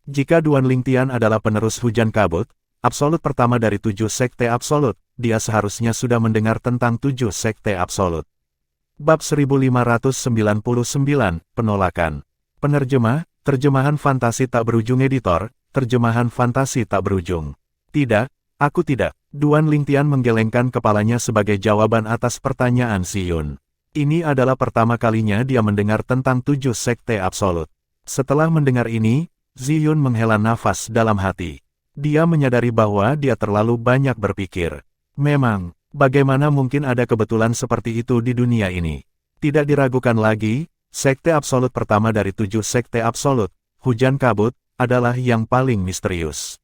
A: Jika Duan Lingtian adalah penerus hujan kabut, absolut pertama dari 7 sekte absolut, dia seharusnya sudah mendengar tentang 7 sekte absolut. Bab 1599, Penolakan. Penerjemah, terjemahan fantasi tak berujung editor, terjemahan fantasi tak berujung. Tidak, aku tidak. Duan Lingtian menggelengkan kepalanya sebagai jawaban atas pertanyaan Ziyun. Ini adalah pertama kalinya dia mendengar tentang 7 sekte absolut. Setelah mendengar ini, Ziyun menghela nafas dalam hati. Dia menyadari bahwa dia terlalu banyak berpikir. Memang, bagaimana mungkin ada kebetulan seperti itu di dunia ini? Tidak diragukan lagi, sekte absolut pertama dari 7 sekte absolut, hujan kabut, adalah yang paling misterius.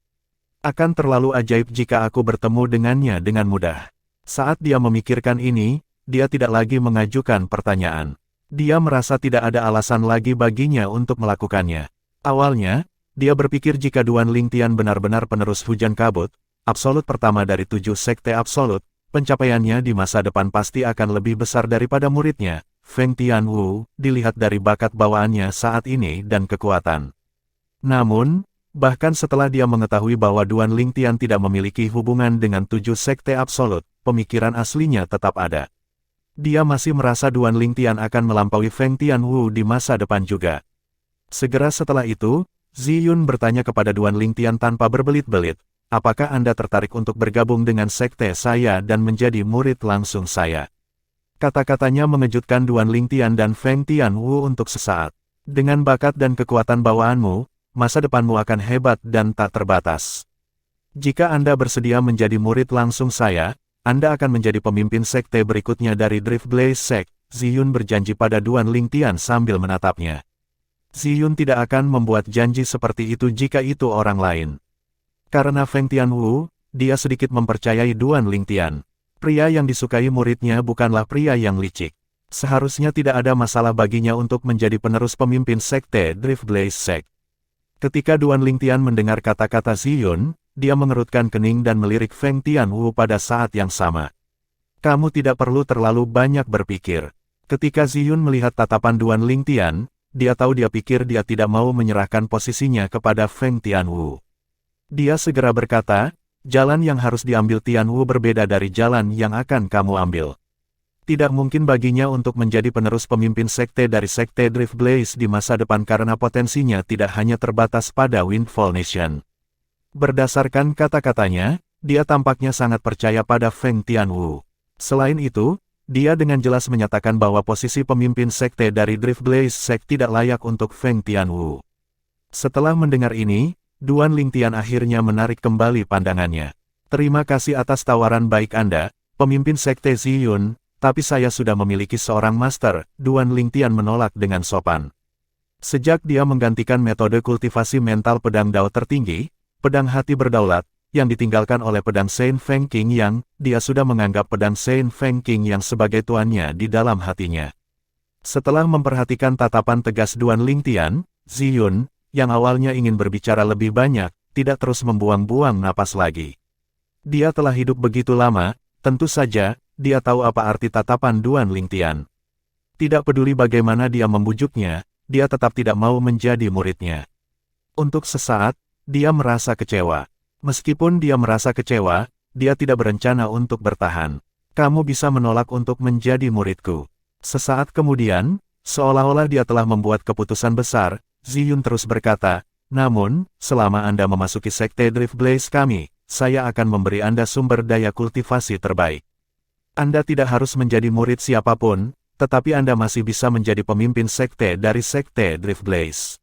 A: Akan terlalu ajaib jika aku bertemu dengannya dengan mudah. Saat dia memikirkan ini, dia tidak lagi mengajukan pertanyaan. Dia merasa tidak ada alasan lagi baginya untuk melakukannya. Awalnya, dia berpikir jika Duan Lingtian benar-benar penerus hujan kabut, absolut pertama dari 7 sekte absolut, pencapaiannya di masa depan pasti akan lebih besar daripada muridnya, Feng Tianwu, dilihat dari bakat bawaannya saat ini dan kekuatan. Namun, bahkan setelah dia mengetahui bahwa Duan Lingtian tidak memiliki hubungan dengan 7 sekte absolut, pemikiran aslinya tetap ada. Dia masih merasa Duan Lingtian akan melampaui Feng Tianwu di masa depan juga. Segera setelah itu, Ziyun bertanya kepada Duan Lingtian tanpa berbelit-belit, apakah Anda tertarik untuk bergabung dengan sekte saya dan menjadi murid langsung saya? Kata-katanya mengejutkan Duan Lingtian dan Feng Tianwu untuk sesaat. Dengan bakat dan kekuatan bawaanmu, masa depanmu akan hebat dan tak terbatas. Jika Anda bersedia menjadi murid langsung saya, Anda akan menjadi pemimpin sekte berikutnya dari Drift Blaze Sect, Ziyun berjanji pada Duan Lingtian sambil menatapnya. Ziyun tidak akan membuat janji seperti itu jika itu orang lain. Karena Feng Tianwu, dia sedikit mempercayai Duan Lingtian. Pria yang disukai muridnya bukanlah pria yang licik. Seharusnya tidak ada masalah baginya untuk menjadi penerus pemimpin sekte Drift Blaze Sect. Ketika Duan Lingtian mendengar kata-kata Ziyun, dia mengerutkan kening dan melirik Feng Tianwu pada saat yang sama. Kamu tidak perlu terlalu banyak berpikir. Ketika Ziyun melihat tatapan Duan Lingtian, dia tahu dia pikir dia tidak mau menyerahkan posisinya kepada Feng Tianwu. Dia segera berkata, jalan yang harus diambil Tianwu berbeda dari jalan yang akan kamu ambil. Tidak mungkin baginya untuk menjadi penerus pemimpin sekte dari sekte Drift Blaze di masa depan karena potensinya tidak hanya terbatas pada Windfall Nation. Berdasarkan kata-katanya, dia tampaknya sangat percaya pada Feng Tianwu. Selain itu, dia dengan jelas menyatakan bahwa posisi pemimpin sekte dari Drift Blaze Sect tidak layak untuk Feng Tianwu. Setelah mendengar ini, Duan Lingtian akhirnya menarik kembali pandangannya. Terima kasih atas tawaran baik Anda, pemimpin sekte Ziyun, tapi saya sudah memiliki seorang master, Duan Lingtian menolak dengan sopan. Sejak dia menggantikan metode kultivasi mental pedang Dao tertinggi, pedang hati berdaulat, yang ditinggalkan oleh pedang Saint Feng Qingyang, dia sudah menganggap pedang Saint Feng Qingyang sebagai tuannya di dalam hatinya. Setelah memperhatikan tatapan tegas Duan Lingtian, Ziyun, yang awalnya ingin berbicara lebih banyak, tidak terus membuang-buang napas lagi. Dia telah hidup begitu lama, tentu saja, dia tahu apa arti tatapan Duan Lingtian. Tidak peduli bagaimana dia membujuknya, dia tetap tidak mau menjadi muridnya. Untuk sesaat, dia merasa kecewa. Meskipun dia merasa kecewa, dia tidak berencana untuk bertahan. Kamu bisa menolak untuk menjadi muridku. Sesaat kemudian, seolah-olah dia telah membuat keputusan besar, Ziyun terus berkata, namun, selama Anda memasuki sekte Drift Blaze kami, saya akan memberi Anda sumber daya kultivasi terbaik. Anda tidak harus menjadi murid siapapun, tetapi Anda masih bisa menjadi pemimpin sekte dari sekte Drift Blaze.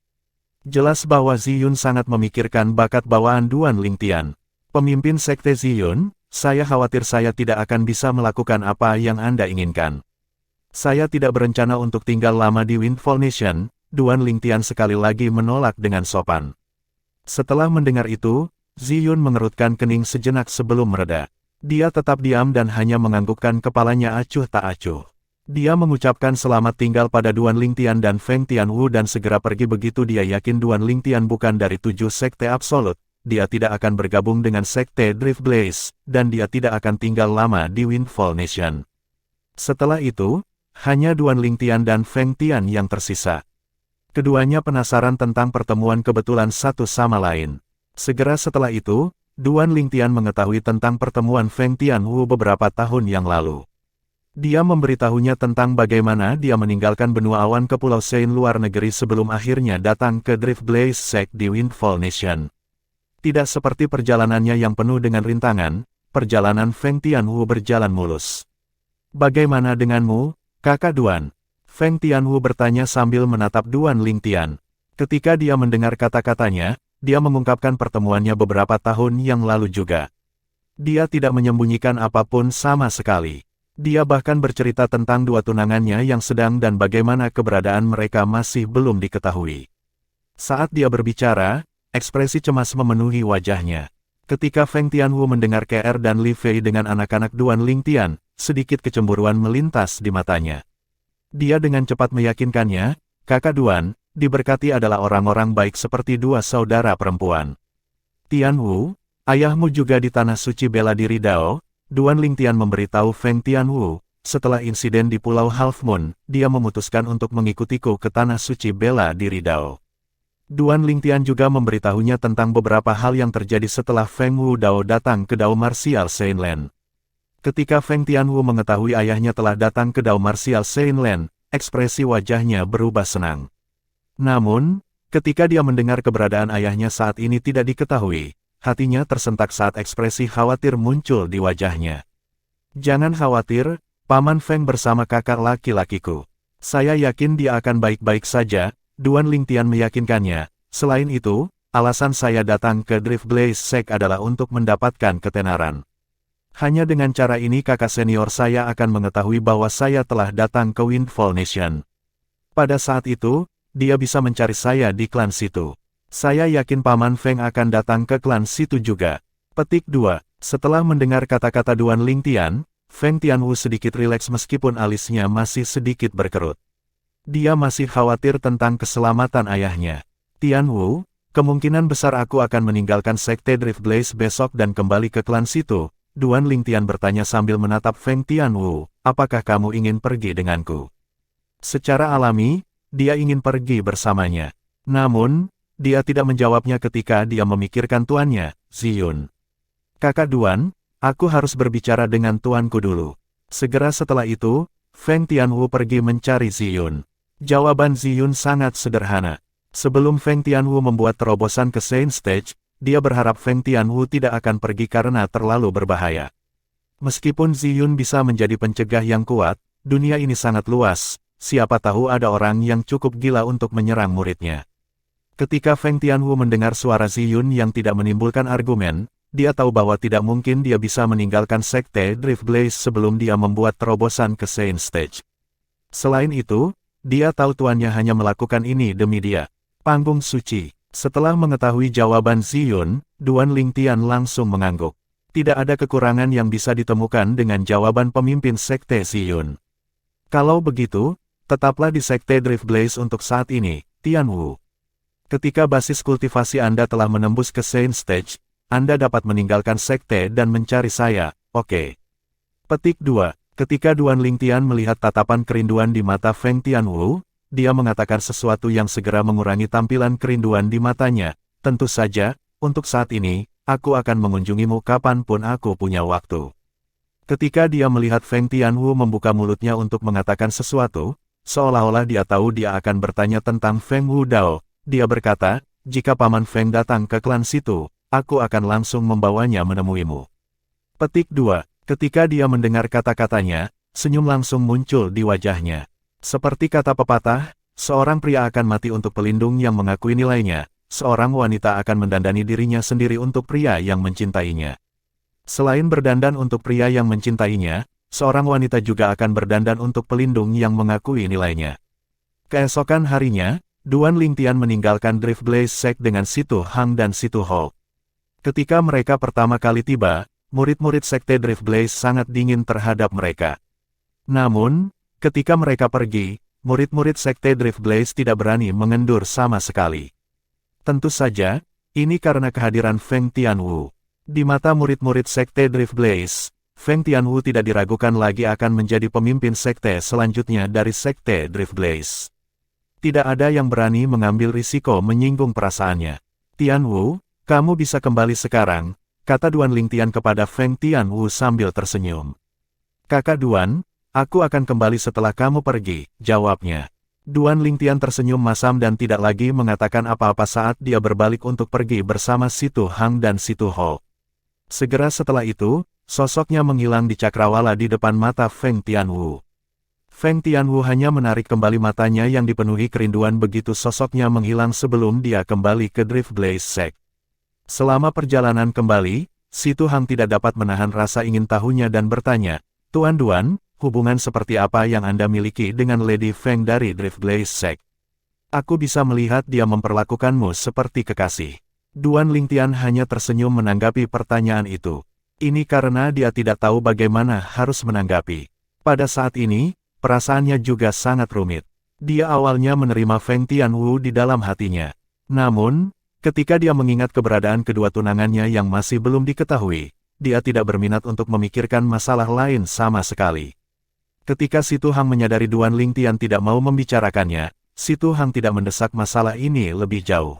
A: Jelas bahwa Ziyun sangat memikirkan bakat bawaan Duan Lingtian. Pemimpin sekte Ziyun, saya khawatir saya tidak akan bisa melakukan apa yang Anda inginkan. Saya tidak berencana untuk tinggal lama di Windfall Nation, Duan Lingtian sekali lagi menolak dengan sopan. Setelah mendengar itu, Ziyun mengerutkan kening sejenak sebelum mereda. Dia tetap diam dan hanya menganggukkan kepalanya acuh tak acuh. Dia mengucapkan selamat tinggal pada Duan Lingtian dan Feng Tianwu dan segera pergi begitu dia yakin Duan Lingtian bukan dari 7 sekte absolut, dia tidak akan bergabung dengan sekte Drift Blaze, dan dia tidak akan tinggal lama di Windfall Nation. Setelah itu, hanya Duan Lingtian dan Feng Tian yang tersisa. Keduanya penasaran tentang pertemuan kebetulan satu sama lain. Segera setelah itu, Duan Lingtian mengetahui tentang pertemuan Feng Tianwu beberapa tahun yang lalu. Dia memberitahunya tentang bagaimana dia meninggalkan benua awan ke Pulau Sein luar negeri sebelum akhirnya datang ke Drift Blaze Sect di Windfall Nation. Tidak seperti perjalanannya yang penuh dengan rintangan, perjalanan Feng Tianwu berjalan mulus. Bagaimana denganmu, kakak Duan? Feng Tianwu bertanya sambil menatap Duan Lingtian. Ketika dia mendengar kata-katanya, dia mengungkapkan pertemuannya beberapa tahun yang lalu juga. Dia tidak menyembunyikan apapun sama sekali. Dia bahkan bercerita tentang dua tunangannya yang sedang dan bagaimana keberadaan mereka masih belum diketahui. Saat dia berbicara, ekspresi cemas memenuhi wajahnya. Ketika Feng Tianwu mendengar KR dan Li Fei dengan anak-anak Duan Lingtian, sedikit kecemburuan melintas di matanya. Dia dengan cepat meyakinkannya, kakak Duan, diberkati adalah orang-orang baik seperti dua saudara perempuan. Tianwu, ayahmu juga di Tanah Suci bela diri Dao. Duan Lingtian memberitahu Feng Tianwu, setelah insiden di Pulau Half Moon, dia memutuskan untuk mengikutiku ke Tanah Suci bela diri Dao. Duan Lingtian juga memberitahunya tentang beberapa hal yang terjadi setelah Feng Wu Dao datang ke Dao Martial Seinland. Ketika Feng Tianwu mengetahui ayahnya telah datang ke Dao Martial Seinland, ekspresi wajahnya berubah senang. Namun, ketika dia mendengar keberadaan ayahnya saat ini tidak diketahui, hatinya tersentak saat ekspresi khawatir muncul di wajahnya. Jangan khawatir, Paman Feng bersama kakak laki-lakiku. Saya yakin dia akan baik-baik saja, Duan Lingtian meyakinkannya. Selain itu, alasan saya datang ke Drift Blaze Sect adalah untuk mendapatkan ketenaran. Hanya dengan cara ini kakak senior saya akan mengetahui bahwa saya telah datang ke Windfall Nation. Pada saat itu, dia bisa mencari saya di klan situ. Saya yakin Paman Feng akan datang ke klan situ juga. Petik 2. Setelah mendengar kata-kata Duan Lingtian, Feng Tianwu sedikit rileks meskipun alisnya masih sedikit berkerut. Dia masih khawatir tentang keselamatan ayahnya. Tianwu, kemungkinan besar aku akan meninggalkan sekte Drift Blaze besok dan kembali ke klan situ. Duan Lingtian bertanya sambil menatap Feng Tianwu, apakah kamu ingin pergi denganku? Secara alami, dia ingin pergi bersamanya. Namun, dia tidak menjawabnya ketika dia memikirkan tuannya, Ziyun. Kakak Duan, aku harus berbicara dengan tuanku dulu. Segera setelah itu, Feng Tianwu pergi mencari Ziyun. Jawaban Ziyun sangat sederhana. Sebelum Feng Tianwu membuat terobosan ke Saint Stage, dia berharap Feng Tianwu tidak akan pergi karena terlalu berbahaya. Meskipun Ziyun bisa menjadi pencegah yang kuat, dunia ini sangat luas, siapa tahu ada orang yang cukup gila untuk menyerang muridnya. Ketika Feng Tianwu mendengar suara Ziyun yang tidak menimbulkan argumen, dia tahu bahwa tidak mungkin dia bisa meninggalkan sekte Drift Blaze sebelum dia membuat terobosan ke Saint Stage. Selain itu, dia tahu tuannya hanya melakukan ini demi dia. Panggung suci. Setelah mengetahui jawaban Ziyun, Duan Lingtian langsung mengangguk. Tidak ada kekurangan yang bisa ditemukan dengan jawaban pemimpin Sekte Ziyun. Kalau begitu, tetaplah di Sekte Drift Blaze untuk saat ini, Tianwu. Ketika basis kultivasi Anda telah menembus ke Saint Stage, Anda dapat meninggalkan Sekte dan mencari saya, oke. Petik 2. Ketika Duan Lingtian melihat tatapan kerinduan di mata Feng Tianwu, dia mengatakan sesuatu yang segera mengurangi tampilan kerinduan di matanya. Tentu saja, untuk saat ini, aku akan mengunjungimu kapanpun aku punya waktu. Ketika dia melihat Feng Tianwu membuka mulutnya untuk mengatakan sesuatu, seolah-olah dia tahu dia akan bertanya tentang Feng Wudao, dia berkata, jika Paman Feng datang ke klan situ, aku akan langsung membawanya menemuimu. Petik 2. Ketika dia mendengar kata-katanya, senyum langsung muncul di wajahnya. Seperti kata pepatah, seorang pria akan mati untuk pelindung yang mengakui nilainya, seorang wanita akan mendandani dirinya sendiri untuk pria yang mencintainya. Selain berdandan untuk pria yang mencintainya, seorang wanita juga akan berdandan untuk pelindung yang mengakui nilainya. Keesokan harinya, Duan Lingtian meninggalkan Drift Blaze Sect dengan Situ Hang dan Situ Hou. Ketika mereka pertama kali tiba, murid-murid Sekte Drift Blaze sangat dingin terhadap mereka. Namun, ketika mereka pergi, murid-murid Sekte Drift Blaze tidak berani mengendur sama sekali. Tentu saja, ini karena kehadiran Feng Tianwu. Di mata murid-murid Sekte Drift Blaze, Feng Tianwu tidak diragukan lagi akan menjadi pemimpin sekte selanjutnya dari Sekte Drift Blaze. Tidak ada yang berani mengambil risiko menyinggung perasaannya. Tianwu, kamu bisa kembali sekarang, kata Duan Lingtian kepada Feng Tianwu sambil tersenyum. Kakak Duan, aku akan kembali setelah kamu pergi, jawabnya. Duan Lingtian tersenyum masam dan tidak lagi mengatakan apa-apa saat dia berbalik untuk pergi bersama Situ Hang dan Situ Hou. Segera setelah itu, sosoknya menghilang di cakrawala di depan mata Feng Tianwu. Feng Tianwu hanya menarik kembali matanya yang dipenuhi kerinduan begitu sosoknya menghilang sebelum dia kembali ke Drift Blaze Sect. Selama perjalanan kembali, Situ Hang tidak dapat menahan rasa ingin tahunya dan bertanya, Tuan Duan, hubungan seperti apa yang Anda miliki dengan Lady Feng dari Drift Blaze Sect? Aku bisa melihat dia memperlakukanmu seperti kekasih. Duan Lingtian hanya tersenyum menanggapi pertanyaan itu. Ini karena dia tidak tahu bagaimana harus menanggapi. Pada saat ini, perasaannya juga sangat rumit. Dia awalnya menerima Feng Tianwu di dalam hatinya. Namun, ketika dia mengingat keberadaan kedua tunangannya yang masih belum diketahui, dia tidak berminat untuk memikirkan masalah lain sama sekali. Ketika Situ Hang menyadari Duan Lingtian tidak mau membicarakannya, Situ Hang tidak mendesak masalah ini lebih jauh.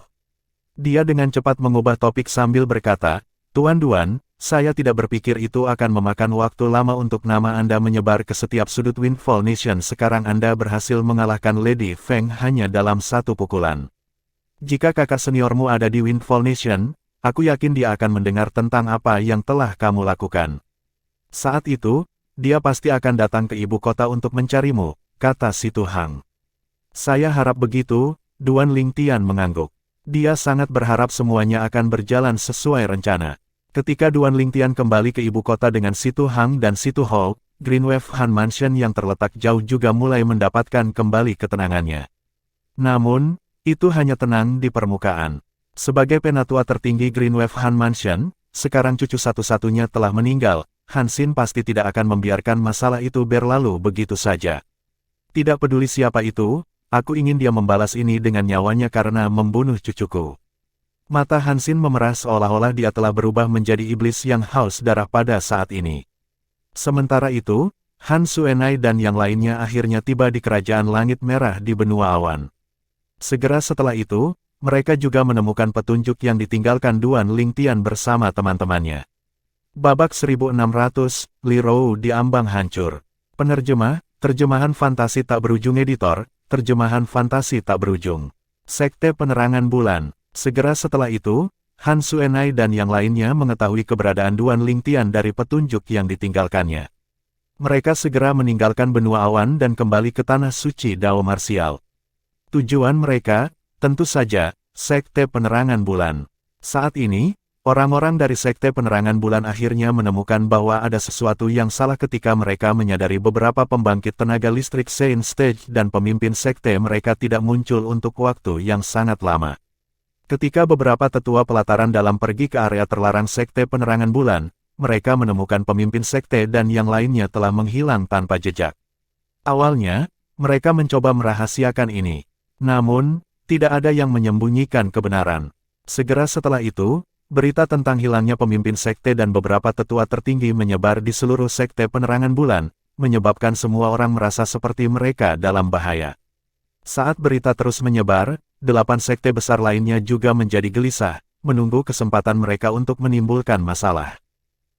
A: Dia dengan cepat mengubah topik sambil berkata, Tuan Duan, saya tidak berpikir itu akan memakan waktu lama untuk nama Anda menyebar ke setiap sudut Windfall Nation. Sekarang Anda berhasil mengalahkan Lady Feng hanya dalam satu pukulan. Jika kakak seniormu ada di Windfall Nation, aku yakin dia akan mendengar tentang apa yang telah kamu lakukan. Saat itu, dia pasti akan datang ke ibu kota untuk mencarimu, kata Situ Hang. Saya harap begitu, Duan Lingtian mengangguk. Dia sangat berharap semuanya akan berjalan sesuai rencana. Ketika Duan Lingtian kembali ke ibu kota dengan Situ Hang dan Situ Hou, Greenwave Han Mansion yang terletak jauh juga mulai mendapatkan kembali ketenangannya. Namun, itu hanya tenang di permukaan. Sebagai penatua tertinggi Greenwave Han Mansion, sekarang cucu satu-satunya telah meninggal, Han Xin pasti tidak akan membiarkan masalah itu berlalu begitu saja. Tidak peduli siapa itu, aku ingin dia membalas ini dengan nyawanya karena membunuh cucuku. Mata Han Xin memerah seolah-olah dia telah berubah menjadi iblis yang haus darah pada saat ini. Sementara itu, Han Suenai dan yang lainnya akhirnya tiba di Kerajaan Langit Merah di benua awan. Segera setelah itu, mereka juga menemukan petunjuk yang ditinggalkan Duan Lingtian bersama teman-temannya. Babak 1600, Li Rou diambang hancur. Penerjemah, terjemahan fantasi tak berujung editor, terjemahan fantasi tak berujung. Sekte Penerangan Bulan. Segera setelah itu, Han Suenai dan yang lainnya mengetahui keberadaan Duan Lingtian dari petunjuk yang ditinggalkannya. Mereka segera meninggalkan benua awan dan kembali ke tanah suci Dao Marsial. Tujuan mereka, tentu saja, Sekte Penerangan Bulan. Saat ini, orang-orang dari Sekte Penerangan Bulan akhirnya menemukan bahwa ada sesuatu yang salah ketika mereka menyadari beberapa pembangkit tenaga listrik Saint Stage dan pemimpin sekte mereka tidak muncul untuk waktu yang sangat lama. Ketika beberapa tetua pelataran dalam pergi ke area terlarang Sekte Penerangan Bulan, mereka menemukan pemimpin sekte dan yang lainnya telah menghilang tanpa jejak. Awalnya, mereka mencoba merahasiakan ini. Namun, tidak ada yang menyembunyikan kebenaran. Segera setelah itu, berita tentang hilangnya pemimpin sekte dan beberapa tetua tertinggi menyebar di seluruh Sekte Penerangan Bulan, menyebabkan semua orang merasa seperti mereka dalam bahaya. Saat berita terus menyebar, 8 sekte besar lainnya juga menjadi gelisah, menunggu kesempatan mereka untuk menimbulkan masalah.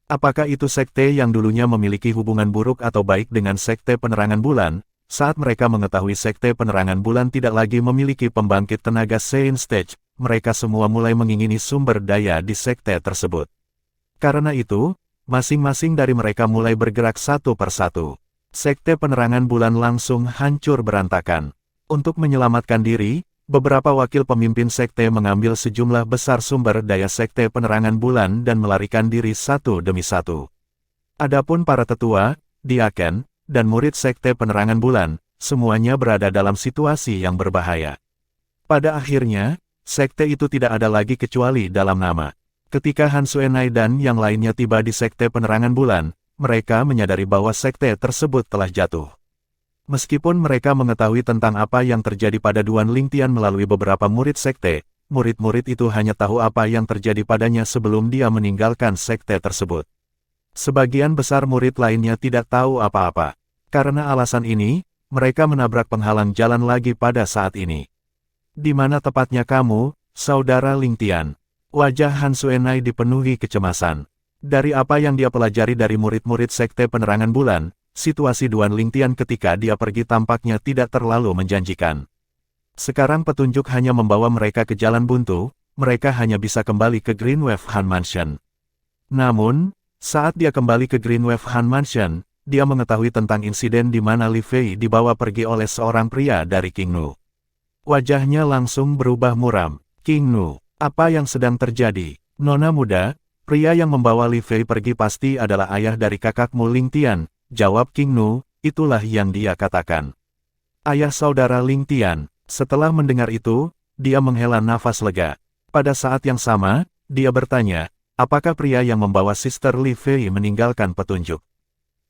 A: Apakah itu sekte yang dulunya memiliki hubungan buruk atau baik dengan Sekte Penerangan Bulan? Saat mereka mengetahui Sekte Penerangan Bulan tidak lagi memiliki pembangkit tenaga Saint Stage, mereka semua mulai mengingini sumber daya di sekte tersebut. Karena itu, masing-masing dari mereka mulai bergerak satu persatu. Sekte Penerangan Bulan langsung hancur berantakan. Untuk menyelamatkan diri, beberapa wakil pemimpin sekte mengambil sejumlah besar sumber daya Sekte Penerangan Bulan dan melarikan diri satu demi satu. Adapun para tetua, diaken, dan murid Sekte Penerangan Bulan, semuanya berada dalam situasi yang berbahaya. Pada akhirnya, sekte itu tidak ada lagi kecuali dalam nama. Ketika Han Suenai dan yang lainnya tiba di Sekte Penerangan Bulan, mereka menyadari bahwa sekte tersebut telah jatuh. Meskipun mereka mengetahui tentang apa yang terjadi pada Duan Lingtian melalui beberapa murid sekte, murid-murid itu hanya tahu apa yang terjadi padanya sebelum dia meninggalkan sekte tersebut. Sebagian besar murid lainnya tidak tahu apa-apa. Karena alasan ini, mereka menabrak penghalang jalan lagi pada saat ini. Di mana tepatnya kamu, Saudara Lingtian? Wajah Han Suenai dipenuhi kecemasan. Dari apa yang dia pelajari dari murid-murid Sekte Penerangan Bulan, situasi Duan Lingtian ketika dia pergi tampaknya tidak terlalu menjanjikan. Sekarang petunjuk hanya membawa mereka ke jalan buntu, mereka hanya bisa kembali ke Greenwave Han Mansion. Namun, saat dia kembali ke Greenwave Han Mansion, dia mengetahui tentang insiden di mana Li Fei dibawa pergi oleh seorang pria dari King Nu. Wajahnya langsung berubah muram. King Nu, apa yang sedang terjadi? Nona muda, pria yang membawa Li Fei pergi pasti adalah ayah dari kakakmu Lingtian. Jawab King Nu, itulah yang dia katakan. Ayah saudara Lingtian. Setelah mendengar itu, dia menghela nafas lega. Pada saat yang sama, dia bertanya, apakah pria yang membawa Sister Li Fei meninggalkan petunjuk?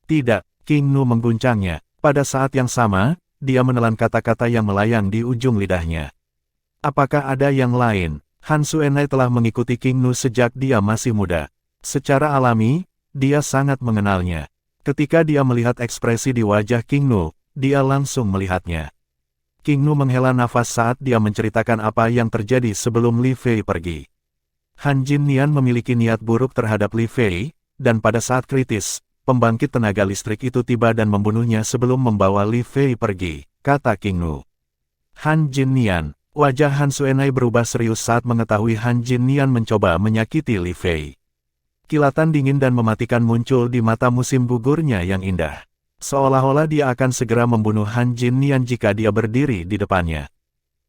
A: Tidak, King Nu mengguncangnya. Pada saat yang sama, dia menelan kata-kata yang melayang di ujung lidahnya. Apakah ada yang lain? Han Suenai telah mengikuti King Nu sejak dia masih muda. Secara alami, dia sangat mengenalnya. Ketika dia melihat ekspresi di wajah King Nu, dia langsung melihatnya. King Nu menghela nafas saat dia menceritakan apa yang terjadi sebelum Li Fei pergi. Han Jin Nian memiliki niat buruk terhadap Li Fei, dan pada saat kritis, pembangkit tenaga listrik itu tiba dan membunuhnya sebelum membawa Li Fei pergi, kata King Nu. Han Jin Nian, wajah Han Suenai berubah serius saat mengetahui Han Jin Nian mencoba menyakiti Li Fei. Kilatan dingin dan mematikan muncul di mata musim gugurnya yang indah. Seolah-olah dia akan segera membunuh Han Jin Nian jika dia berdiri di depannya.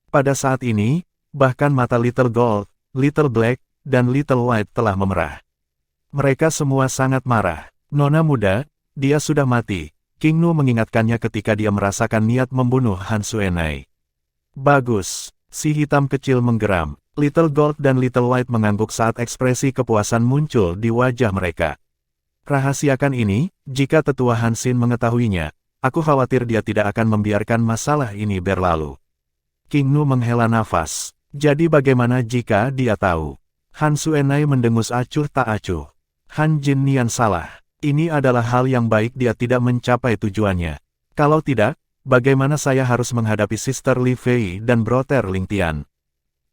A: Pada saat ini, bahkan mata Little Gold, Little Black, dan Little White telah memerah. Mereka semua sangat marah. Nona muda, dia sudah mati. King Nu mengingatkannya ketika dia merasakan niat membunuh Han Suenai. Bagus, si hitam kecil menggeram. Little Gold dan Little White mengangguk saat ekspresi kepuasan muncul di wajah mereka. Rahasiakan ini, jika tetua Hansin mengetahuinya, aku khawatir dia tidak akan membiarkan masalah ini berlalu. King Nu menghela nafas. Jadi bagaimana jika dia tahu? Han Suenai mendengus acuh tak acuh. Han Jin Nian salah. Ini adalah hal yang baik dia tidak mencapai tujuannya. Kalau tidak, bagaimana saya harus menghadapi Sister Li Fei dan Brother Lingtian?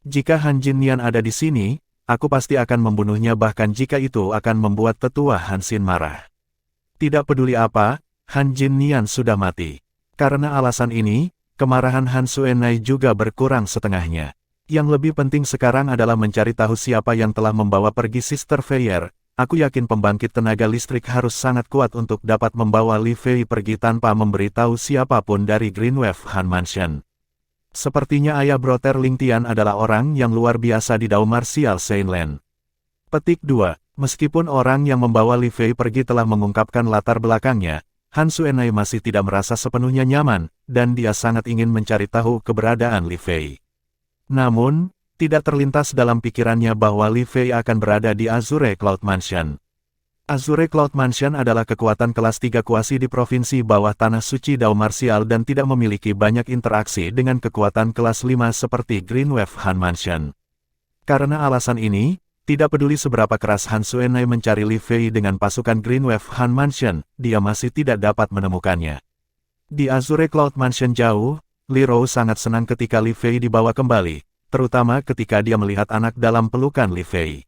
A: Jika Han Jin Nian ada di sini, aku pasti akan membunuhnya bahkan jika itu akan membuat tetua Hansin marah. Tidak peduli apa, Han Jin Nian sudah mati. Karena alasan ini, kemarahan Han Suenai juga berkurang setengahnya. Yang lebih penting sekarang adalah mencari tahu siapa yang telah membawa pergi Sister Feier. Aku yakin pembangkit tenaga listrik harus sangat kuat untuk dapat membawa Li Fei pergi tanpa memberitahu siapapun dari Greenwave Han Mansion. Sepertinya ayah Brother Lingtian adalah orang yang luar biasa di Dao Martial Saintland. Petik 2. Meskipun orang yang membawa Li Fei pergi telah mengungkapkan latar belakangnya, Han Suenai masih tidak merasa sepenuhnya nyaman, dan dia sangat ingin mencari tahu keberadaan Li Fei. Namun, Tidak terlintas dalam pikirannya bahwa Li Fei akan berada di Azure Cloud Mansion. Azure Cloud Mansion adalah kekuatan kelas 3 kuasi di provinsi bawah tanah suci Dao Martial dan tidak memiliki banyak interaksi dengan kekuatan kelas 5 seperti Greenwave Han Mansion. Karena alasan ini, tidak peduli seberapa keras Han Xuanai mencari Li Fei dengan pasukan Greenwave Han Mansion, dia masih tidak dapat menemukannya. Di Azure Cloud Mansion jauh, Li Rou sangat senang ketika Li Fei dibawa kembali, terutama ketika dia melihat anak dalam pelukan Li Fei.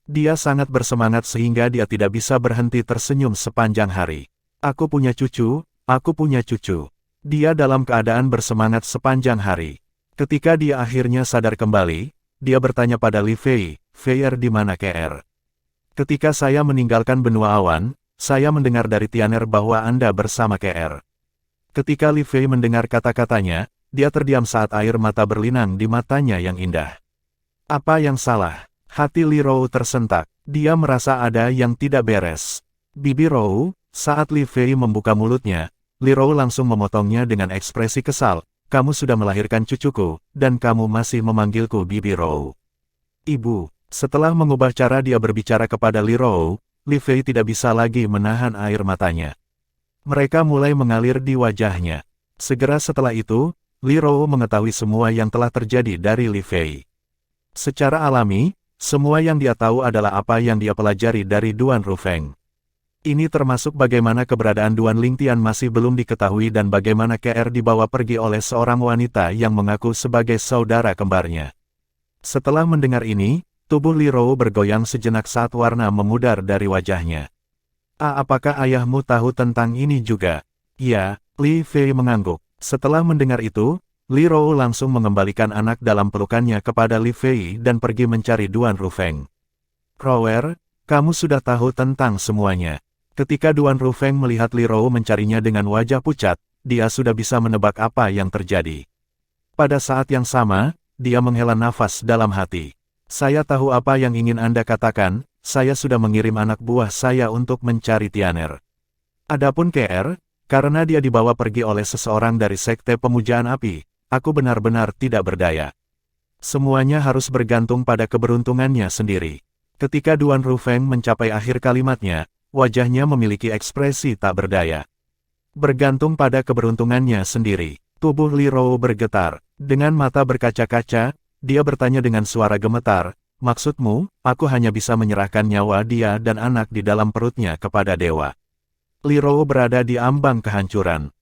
A: Dia sangat bersemangat sehingga dia tidak bisa berhenti tersenyum sepanjang hari. Aku punya cucu, aku punya cucu. Dia dalam keadaan bersemangat sepanjang hari. Ketika dia akhirnya sadar kembali, dia bertanya pada Li Fei, "Feier di mana KR?" "Ketika saya meninggalkan benua awan, saya mendengar dari Tianer bahwa Anda bersama KR." Ketika Li Fei mendengar kata-katanya, dia terdiam saat air mata berlinang di matanya yang indah. Apa yang salah? Hati Li Rou tersentak. Dia merasa ada yang tidak beres. "Bibi Rou," saat Li Fei membuka mulutnya, Li Rou langsung memotongnya dengan ekspresi kesal. "Kamu sudah melahirkan cucuku, dan kamu masih memanggilku Bibi Rou." "Ibu." Setelah mengubah cara dia berbicara kepada Li Rou, Li Fei tidak bisa lagi menahan air matanya. Mereka mulai mengalir di wajahnya. Segera setelah itu, Li Rou mengetahui semua yang telah terjadi dari Li Fei. Secara alami, semua yang dia tahu adalah apa yang dia pelajari dari Duan Rufeng. Ini termasuk bagaimana keberadaan Duan Lingtian masih belum diketahui dan bagaimana KR dibawa pergi oleh seorang wanita yang mengaku sebagai saudara kembarnya. Setelah mendengar ini, tubuh Li Rou bergoyang sejenak saat warna memudar dari wajahnya. Apakah ayahmu tahu tentang ini juga?" "Ya," Li Fei mengangguk. Setelah mendengar itu, Li Rou langsung mengembalikan anak dalam pelukannya kepada Li Fei dan pergi mencari Duan Rufeng. "Rower, kamu sudah tahu tentang semuanya." Ketika Duan Rufeng melihat Li Rou mencarinya dengan wajah pucat, dia sudah bisa menebak apa yang terjadi. Pada saat yang sama, dia menghela nafas dalam hati. "Saya tahu apa yang ingin Anda katakan, saya sudah mengirim anak buah saya untuk mencari Tianer. Adapun KR, karena dia dibawa pergi oleh seseorang dari Sekte Pemujaan Api, aku benar-benar tidak berdaya. Semuanya harus bergantung pada keberuntungannya sendiri." Ketika Duan Rufeng mencapai akhir kalimatnya, wajahnya memiliki ekspresi tak berdaya. Bergantung pada keberuntungannya sendiri. Tubuh Li Rou bergetar. Dengan mata berkaca-kaca, dia bertanya dengan suara gemetar, "Maksudmu, aku hanya bisa menyerahkan nyawa dia dan anak di dalam perutnya kepada dewa?" Li Rou berada di ambang kehancuran.